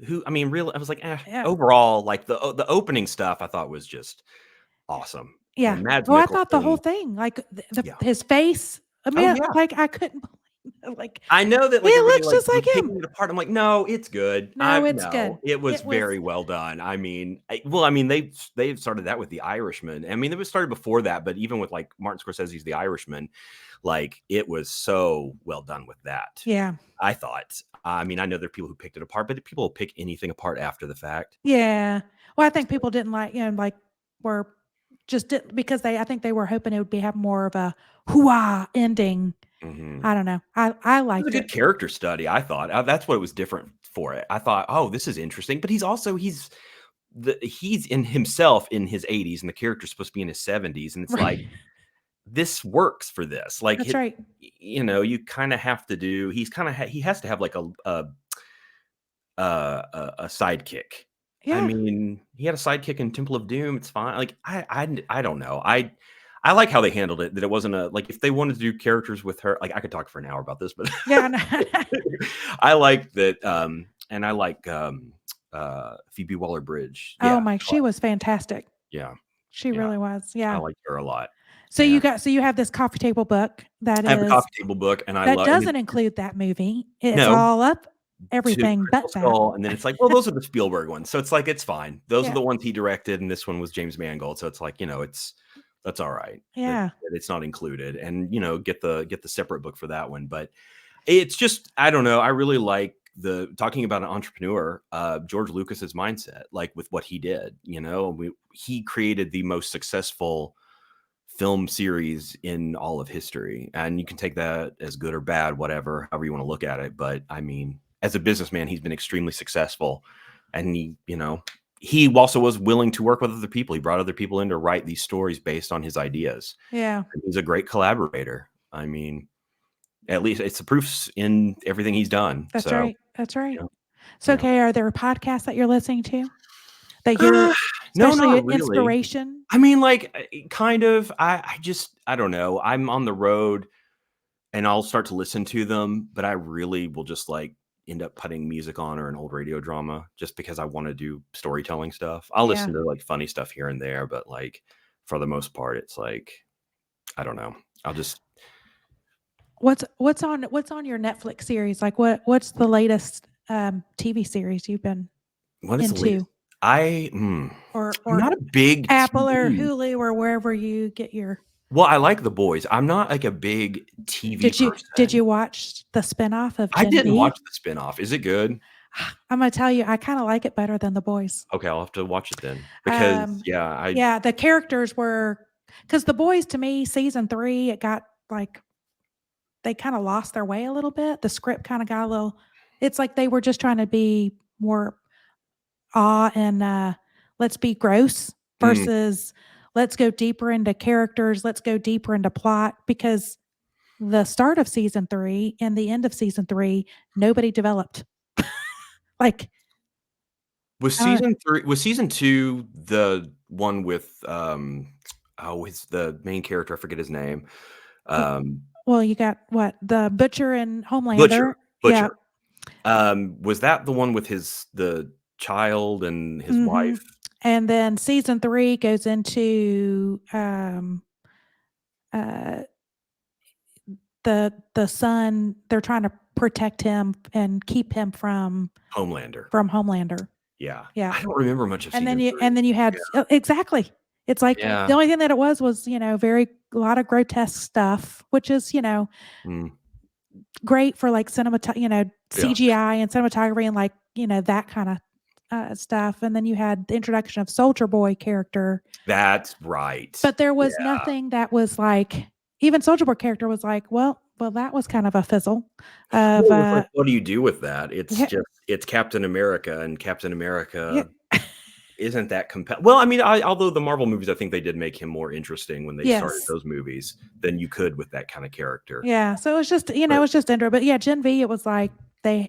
[SPEAKER 2] who" I mean, really I was like,
[SPEAKER 1] Yeah.
[SPEAKER 2] overall, like, the opening stuff I thought was just awesome,
[SPEAKER 1] Yeah.
[SPEAKER 2] and Mads
[SPEAKER 1] Well, I thought the whole
[SPEAKER 2] Mikkelsen
[SPEAKER 1] thing, like
[SPEAKER 2] yeah.
[SPEAKER 1] his face, I
[SPEAKER 2] Oh,
[SPEAKER 1] mean,
[SPEAKER 2] yeah.
[SPEAKER 1] like I couldn't believe like
[SPEAKER 2] I know that,
[SPEAKER 1] he
[SPEAKER 2] like, everybody,
[SPEAKER 1] looks
[SPEAKER 2] like,
[SPEAKER 1] just
[SPEAKER 2] was
[SPEAKER 1] like him.
[SPEAKER 2] picking it apart. I'm like, "No, it's good."
[SPEAKER 1] No, it's good.
[SPEAKER 2] No, it was
[SPEAKER 1] It was
[SPEAKER 2] very well done. I mean, I mean, they've started that with The Irishman. I mean, it was started before that, but even with, like, Martin Scorsese's The Irishman, like, it was so well done with that,
[SPEAKER 1] Yeah.
[SPEAKER 2] I thought. I mean, I know there are people who picked it apart, but people will pick anything apart after the fact.
[SPEAKER 1] Yeah. Well, I think
[SPEAKER 2] So
[SPEAKER 1] people didn't like, like were just did because I think they were hoping it would have more of a hoo ending.
[SPEAKER 2] mhm.
[SPEAKER 1] I don't know. I
[SPEAKER 2] It was a
[SPEAKER 1] liked it.
[SPEAKER 2] good character study, I thought. That's what was different for it. I thought, "Oh, this is interesting," but he's in himself in his 80s, and the character's supposed to be in his 70s, and it's like,
[SPEAKER 1] Right.
[SPEAKER 2] this works for this. Like,
[SPEAKER 1] That's right.
[SPEAKER 2] you kinda have to do he has to have, like, a sidekick. I
[SPEAKER 1] Yeah.
[SPEAKER 2] mean, he had a sidekick in Temple of Doom. It's fine. Like I don't know. I like how they handled it. That it wasn't a like if they wanted to do characters with her. Like I could talk for an hour about this, but
[SPEAKER 1] Yeah. No.
[SPEAKER 2] I like that. And I like Phoebe Waller-Bridge. Yeah,
[SPEAKER 1] Oh my, she was fantastic.
[SPEAKER 2] yeah,
[SPEAKER 1] She
[SPEAKER 2] yeah.
[SPEAKER 1] really was.
[SPEAKER 2] I
[SPEAKER 1] Yeah.
[SPEAKER 2] liked her a lot.
[SPEAKER 1] So
[SPEAKER 2] Yeah,
[SPEAKER 1] you have this coffee table book
[SPEAKER 2] I have the coffee table book, and I
[SPEAKER 1] that
[SPEAKER 2] love. And
[SPEAKER 1] doesn't include that movie. It's
[SPEAKER 2] no,
[SPEAKER 1] all up
[SPEAKER 2] to
[SPEAKER 1] everything
[SPEAKER 2] Crystal
[SPEAKER 1] but that.
[SPEAKER 2] Skull, and then it's like, well, those are the Spielberg ones, so it's like it's fine. Those are
[SPEAKER 1] Yeah.
[SPEAKER 2] the ones he directed, and this one was James Mangold, so it's like that's all right
[SPEAKER 1] Yeah.
[SPEAKER 2] that it's not included, and get the separate book for that one. But it's just I don't know. I really like the talking about an entrepreneur, George Lucas's mindset, like with what he did. He created the most successful film series in all of history. And you can take that as good or bad, whatever, however you want to look at it. But I mean, as a businessman, he's been extremely successful. And he also was willing to work with other people. He brought other people in to write these stories based on his ideas.
[SPEAKER 1] Yeah.
[SPEAKER 2] And he's a great collaborator. I mean, at least it's the proofs in everything he's done.
[SPEAKER 1] That's
[SPEAKER 2] So,
[SPEAKER 1] right. That's right.
[SPEAKER 2] yeah.
[SPEAKER 1] So,
[SPEAKER 2] Yeah.
[SPEAKER 1] okay, are there podcasts that you're listening to that you're
[SPEAKER 2] No,
[SPEAKER 1] especially
[SPEAKER 2] not really.
[SPEAKER 1] inspiration?
[SPEAKER 2] I mean, like, kind of. I don't know. I'm on the road and I'll start to listen to them, but I really will just like end up putting music on or an old radio drama just because I want to do storytelling stuff. I'll
[SPEAKER 1] Yeah.
[SPEAKER 2] listen to like funny stuff here and there, but like for the most part, it's like I don't know. I'll just
[SPEAKER 1] What's on your Netflix series? Like what's the latest TV series you've been
[SPEAKER 2] what is the latest?
[SPEAKER 1] into?
[SPEAKER 2] I'm
[SPEAKER 1] Or
[SPEAKER 2] not a big
[SPEAKER 1] Apple or
[SPEAKER 2] TV.
[SPEAKER 1] Hulu or wherever you get your
[SPEAKER 2] Well, I like The Boys. I'm not like a big TV
[SPEAKER 1] Did
[SPEAKER 2] person.
[SPEAKER 1] you watch the spinoff of
[SPEAKER 2] I
[SPEAKER 1] Gen
[SPEAKER 2] didn't
[SPEAKER 1] V?
[SPEAKER 2] watch the spinoff. Is it good?
[SPEAKER 1] I'm gonna tell you, I kind of like it better than The Boys.
[SPEAKER 2] Okay, I'll have to watch it then because
[SPEAKER 1] Yeah, the characters were because The Boys to me, season 3, it got like they kind of lost their way a little bit. The script kind of got a little. It's like they were just trying to be more awe and let's be gross
[SPEAKER 2] mm,
[SPEAKER 1] versus let's go deeper into characters. Let's go deeper into plot because the start of season 3 and the end of season 3, nobody developed. Like, uh,
[SPEAKER 2] was season 2 the one with it's the main character, I forget his name.
[SPEAKER 1] w-
[SPEAKER 2] Um
[SPEAKER 1] well, you got what? The Butcher and
[SPEAKER 2] Butcher.
[SPEAKER 1] Homelander. Yeah.
[SPEAKER 2] Butcher. Was that the one with the child and his
[SPEAKER 1] Hmm.
[SPEAKER 2] wife?
[SPEAKER 1] And then season 3 goes into uh, the son. They're trying to protect him and keep him from
[SPEAKER 2] Homelander.
[SPEAKER 1] Homelander.
[SPEAKER 2] Yeah.
[SPEAKER 1] Yeah.
[SPEAKER 2] I don't remember much of
[SPEAKER 1] And
[SPEAKER 2] season 3.
[SPEAKER 1] then you had exactly. It's like
[SPEAKER 2] Yeah.
[SPEAKER 1] the only thing that it was very a lot of grotesque stuff, which is
[SPEAKER 2] Mm,
[SPEAKER 1] great for like
[SPEAKER 2] yeah.
[SPEAKER 1] CGI and cinematography and like that kind of stuff. And then you had the introduction of Soldier Boy character,
[SPEAKER 2] That's right.
[SPEAKER 1] but there was
[SPEAKER 2] Yeah.
[SPEAKER 1] nothing that was like even Soldier Boy character was like, well, that was kind of a fizzle. Of
[SPEAKER 2] Well, it's like, what do you do with that?
[SPEAKER 1] yeah,
[SPEAKER 2] It's Captain America, and Captain
[SPEAKER 1] yeah,
[SPEAKER 2] America isn't that compelling. Well, I mean, although the Marvel movies, I think they did make him more interesting when they started
[SPEAKER 1] yes.
[SPEAKER 2] those movies than you could with that kind of character.
[SPEAKER 1] Yeah, so it was just, it
[SPEAKER 2] But
[SPEAKER 1] was just intro. But yeah, Gen V, it was like I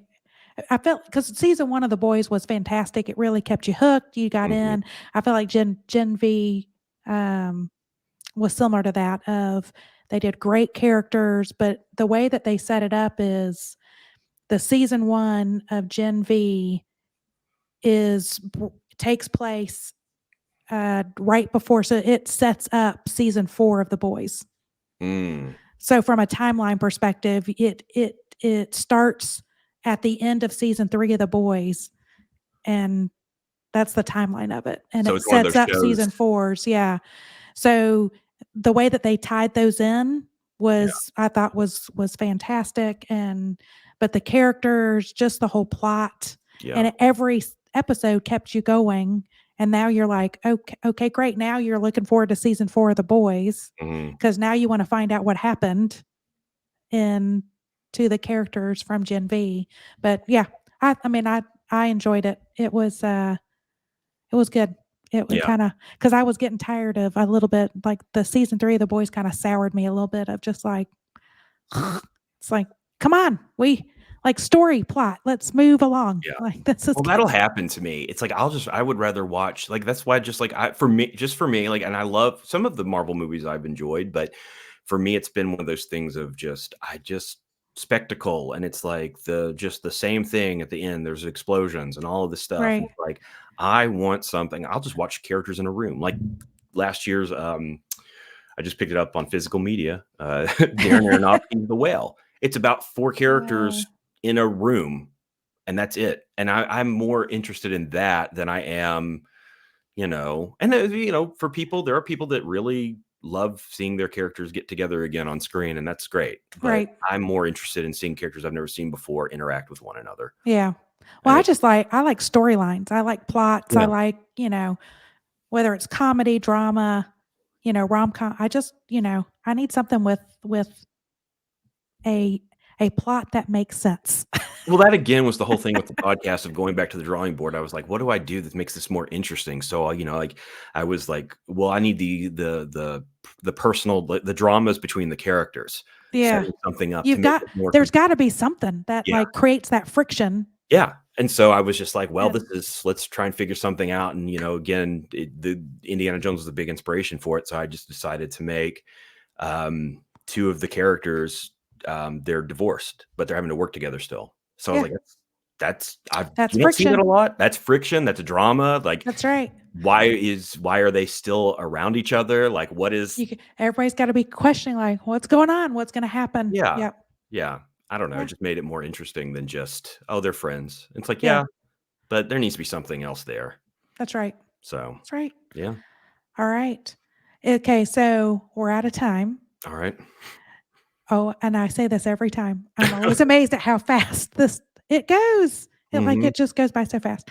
[SPEAKER 1] felt because season 1 of The Boys was fantastic. It really kept you hooked. You got
[SPEAKER 2] mhm,
[SPEAKER 1] in. I felt like Gen V was similar to that. Of they did great characters, but the way that they set it up is the season 1 of Gen V takes place right before, so it sets up season 4 of The Boys.
[SPEAKER 2] mm,
[SPEAKER 1] So from a timeline perspective, it starts at the end of season 3 of The Boys, and that's the timeline of it, and
[SPEAKER 2] so
[SPEAKER 1] it
[SPEAKER 2] it's one of
[SPEAKER 1] sets
[SPEAKER 2] those
[SPEAKER 1] up
[SPEAKER 2] shows.
[SPEAKER 1] season 4's, yeah. So the way that they tied those in
[SPEAKER 2] Yeah,
[SPEAKER 1] I thought was fantastic, but the characters, just the whole plot,
[SPEAKER 2] yeah,
[SPEAKER 1] and every episode kept you going, and now you're like, okay, great. Now you're looking forward to season 4 of The Boys
[SPEAKER 2] mhm,
[SPEAKER 1] because now you want to find out what happened in to the characters from Gen V. But yeah, I mean, I enjoyed it. It was good. It
[SPEAKER 2] yeah,
[SPEAKER 1] kind of because I was getting tired of a little bit like the season 3 of The Boys kind of soured me a little bit of just like it's like come on Like story plot. Let's move along.
[SPEAKER 2] Yeah.
[SPEAKER 1] Like this is
[SPEAKER 2] Well, that'll happen to me. It's like I would rather watch like that's why just like for me, like, and I love some of the Marvel movies I've enjoyed, but for me, it's been one of those things of just spectacle, and it's like the same thing at the end. There's explosions and all of this stuff. And
[SPEAKER 1] right.
[SPEAKER 2] it's like I want something. I'll just watch characters in a room. Like last year's, I just picked it up on physical media. Darren Aronofsky's The Whale. It's about four
[SPEAKER 1] Uh,
[SPEAKER 2] characters in a room and that's it. And I'm more interested in that than I am, and for people, there are people that really love seeing their characters get together again on screen, and that's great. But
[SPEAKER 1] right.
[SPEAKER 2] I'm more interested in seeing characters I've never seen before interact with one another.
[SPEAKER 1] Yeah. Well,
[SPEAKER 2] And
[SPEAKER 1] I like storylines. I like plots. I
[SPEAKER 2] yeah,
[SPEAKER 1] like, whether it's comedy, drama, rom-com. I just, I need something with a a plot that makes sense.
[SPEAKER 2] well, that again was the whole thing with the podcast of going back to the drawing board. I was like, what do I do that makes this more interesting? So, like I was like, well, I need the personal, the dramas between the characters,
[SPEAKER 1] Yeah.
[SPEAKER 2] setting something up to
[SPEAKER 1] You've
[SPEAKER 2] make
[SPEAKER 1] got
[SPEAKER 2] it more.
[SPEAKER 1] there's got to be something that
[SPEAKER 2] Yeah.
[SPEAKER 1] like creates that friction.
[SPEAKER 2] Yeah, and so I was just like, "Well,
[SPEAKER 1] And
[SPEAKER 2] let's try and figure something out." And again, the Indiana Jones was a big inspiration for it, so I just decided to make two of the characters. They're divorced, but they're having to work together still. So I was
[SPEAKER 1] yeah,
[SPEAKER 2] like, "That's
[SPEAKER 1] that's
[SPEAKER 2] you don't see that
[SPEAKER 1] friction.
[SPEAKER 2] a lot. That's friction. That's a drama. Like,
[SPEAKER 1] That's right.
[SPEAKER 2] why are they still around each other? Like, what is?
[SPEAKER 1] Everybody's got to be questioning like what's going on? What's going to happen?
[SPEAKER 2] Yeah,
[SPEAKER 1] Yep.
[SPEAKER 2] yeah. I don't know. It
[SPEAKER 1] Yeah.
[SPEAKER 2] just made it more interesting than just they're friends. It's like
[SPEAKER 1] Yeah.
[SPEAKER 2] yeah, but there needs to be something else there.
[SPEAKER 1] That's right.
[SPEAKER 2] So
[SPEAKER 1] That's right.
[SPEAKER 2] yeah.
[SPEAKER 1] All right. Okay, so we're out of time.
[SPEAKER 2] All right.
[SPEAKER 1] Oh, and I say this every time. I'm always amazed at how fast it goes.
[SPEAKER 2] Mhm.
[SPEAKER 1] It just goes by so fast.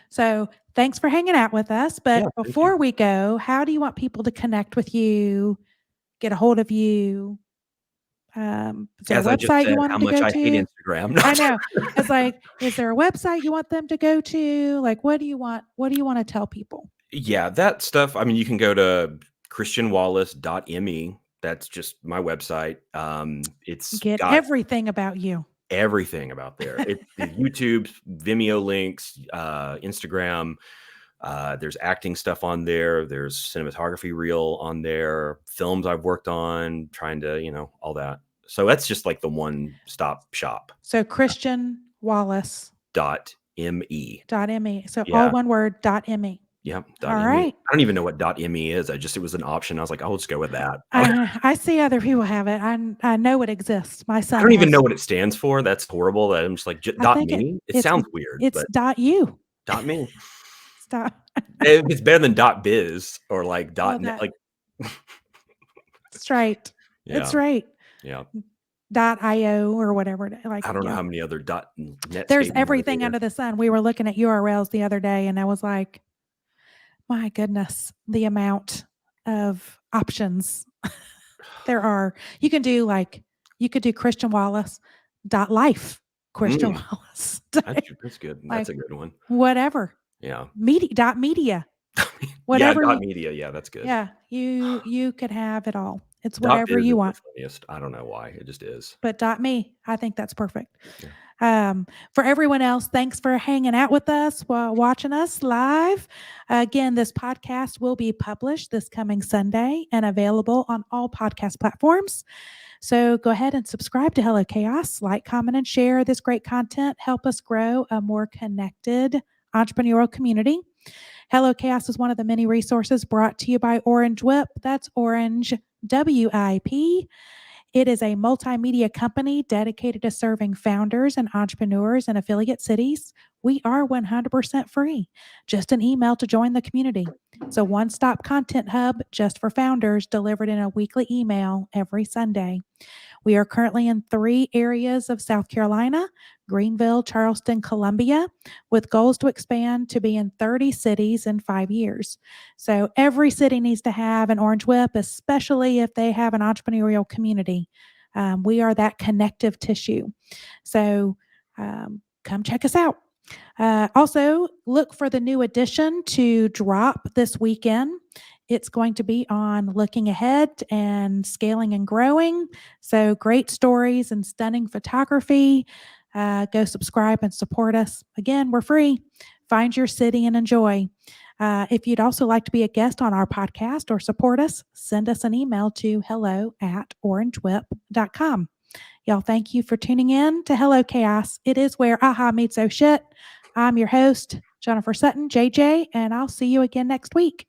[SPEAKER 1] So, thanks for hanging out with us, but
[SPEAKER 2] Yeah, thank you.
[SPEAKER 1] before we go, how do you want people to connect with you, get a hold of you? Is there a
[SPEAKER 2] As I just
[SPEAKER 1] website you
[SPEAKER 2] said,
[SPEAKER 1] want
[SPEAKER 2] how
[SPEAKER 1] them to
[SPEAKER 2] much
[SPEAKER 1] go
[SPEAKER 2] I hate
[SPEAKER 1] to?
[SPEAKER 2] Instagram.
[SPEAKER 1] I know. It's like, is there a website you want them to go to? Like, what do you wanna tell people?
[SPEAKER 2] Yeah, that stuff, I mean, you can go to christianwallace.me. That's just my website. It's
[SPEAKER 1] Get
[SPEAKER 2] got
[SPEAKER 1] everything about you.
[SPEAKER 2] everything about there. It's the YouTube, Vimeo links, Instagram. There's acting stuff on there. There's cinematography reel on there, films I've worked on, trying to, all that. So that's just like the one stop shop.
[SPEAKER 1] So, Christian Wallace
[SPEAKER 2] .me.
[SPEAKER 1] .me. So all
[SPEAKER 2] Yeah.
[SPEAKER 1] one word .me.
[SPEAKER 2] Yep,
[SPEAKER 1] All
[SPEAKER 2] .me.
[SPEAKER 1] right.
[SPEAKER 2] I don't even know what .me is. It was an option. I was like, "Oh, let's go with that." I
[SPEAKER 1] I see other people have it. I know it exists. My son
[SPEAKER 2] don't even
[SPEAKER 1] has.
[SPEAKER 2] know what it stands for. That's horrible. That I'm just like,
[SPEAKER 1] I think
[SPEAKER 2] .me? It
[SPEAKER 1] it's
[SPEAKER 2] sounds weird,
[SPEAKER 1] it's
[SPEAKER 2] but
[SPEAKER 1] .u.
[SPEAKER 2] .me.
[SPEAKER 1] Stop.
[SPEAKER 2] It's better than .biz or like
[SPEAKER 1] Well,
[SPEAKER 2] .net. Like,
[SPEAKER 1] that's right. It's
[SPEAKER 2] yeah,
[SPEAKER 1] right.
[SPEAKER 2] yeah.
[SPEAKER 1] .io or whatever. Like
[SPEAKER 2] I don't know
[SPEAKER 1] yeah.
[SPEAKER 2] how many other .net
[SPEAKER 1] There's
[SPEAKER 2] statements are
[SPEAKER 1] everything
[SPEAKER 2] there.
[SPEAKER 1] under the sun. We were looking at URLs the other day, and I was like, my goodness, the amount of options there are. You could do Christian Wallace .life. Christian
[SPEAKER 2] Mm,
[SPEAKER 1] Wallace.
[SPEAKER 2] that's good. That's
[SPEAKER 1] Like
[SPEAKER 2] a good one.
[SPEAKER 1] whatever.
[SPEAKER 2] Yeah.
[SPEAKER 1] Media.
[SPEAKER 2] Yeah,
[SPEAKER 1] Whatever you
[SPEAKER 2] .media. Yeah, that's good.
[SPEAKER 1] yeah, you could have it all. It's whatever
[SPEAKER 2] .biz
[SPEAKER 1] you
[SPEAKER 2] is the
[SPEAKER 1] want.
[SPEAKER 2] funniest. I don't know why. It just is.
[SPEAKER 1] But .me, I think that's perfect.
[SPEAKER 2] Yeah.
[SPEAKER 1] For everyone else, thanks for hanging out with us while watching us live. Again, this podcast will be published this coming Sunday and available on all podcast platforms. So go ahead and subscribe to Hello Chaos, like, comment, and share this great content. Help us grow a more connected entrepreneurial community. Hello Chaos is one of the many resources brought to you by Orange WIP. That's Orange WIP. It is a multimedia company dedicated to serving founders and entrepreneurs in affiliate cities. We are 100% free. Just an email to join the community. It's a one stop content hub just for founders delivered in a weekly email every Sunday. We are currently in 3 areas of South Carolina: Greenville, Charleston, Columbia, with goals to expand to be in 30 cities in 5 years. So every city needs to have an Orange Whip, especially if they have an entrepreneurial community. We are that connective tissue. So come check us out. Also, look for the new edition to drop this weekend. It's going to be on looking ahead and scaling and growing. So, great stories and stunning photography. Go subscribe and support us. Again, we're free. Find your city and enjoy. If you'd also like to be a guest on our podcast or support us, send us an email to hello@orangewhip.com. Y'all, thank you for tuning in to Hello Chaos. It is where aha meets oh shit. I'm your host, Jennifer Sutton, JJ, and I'll see you again next week.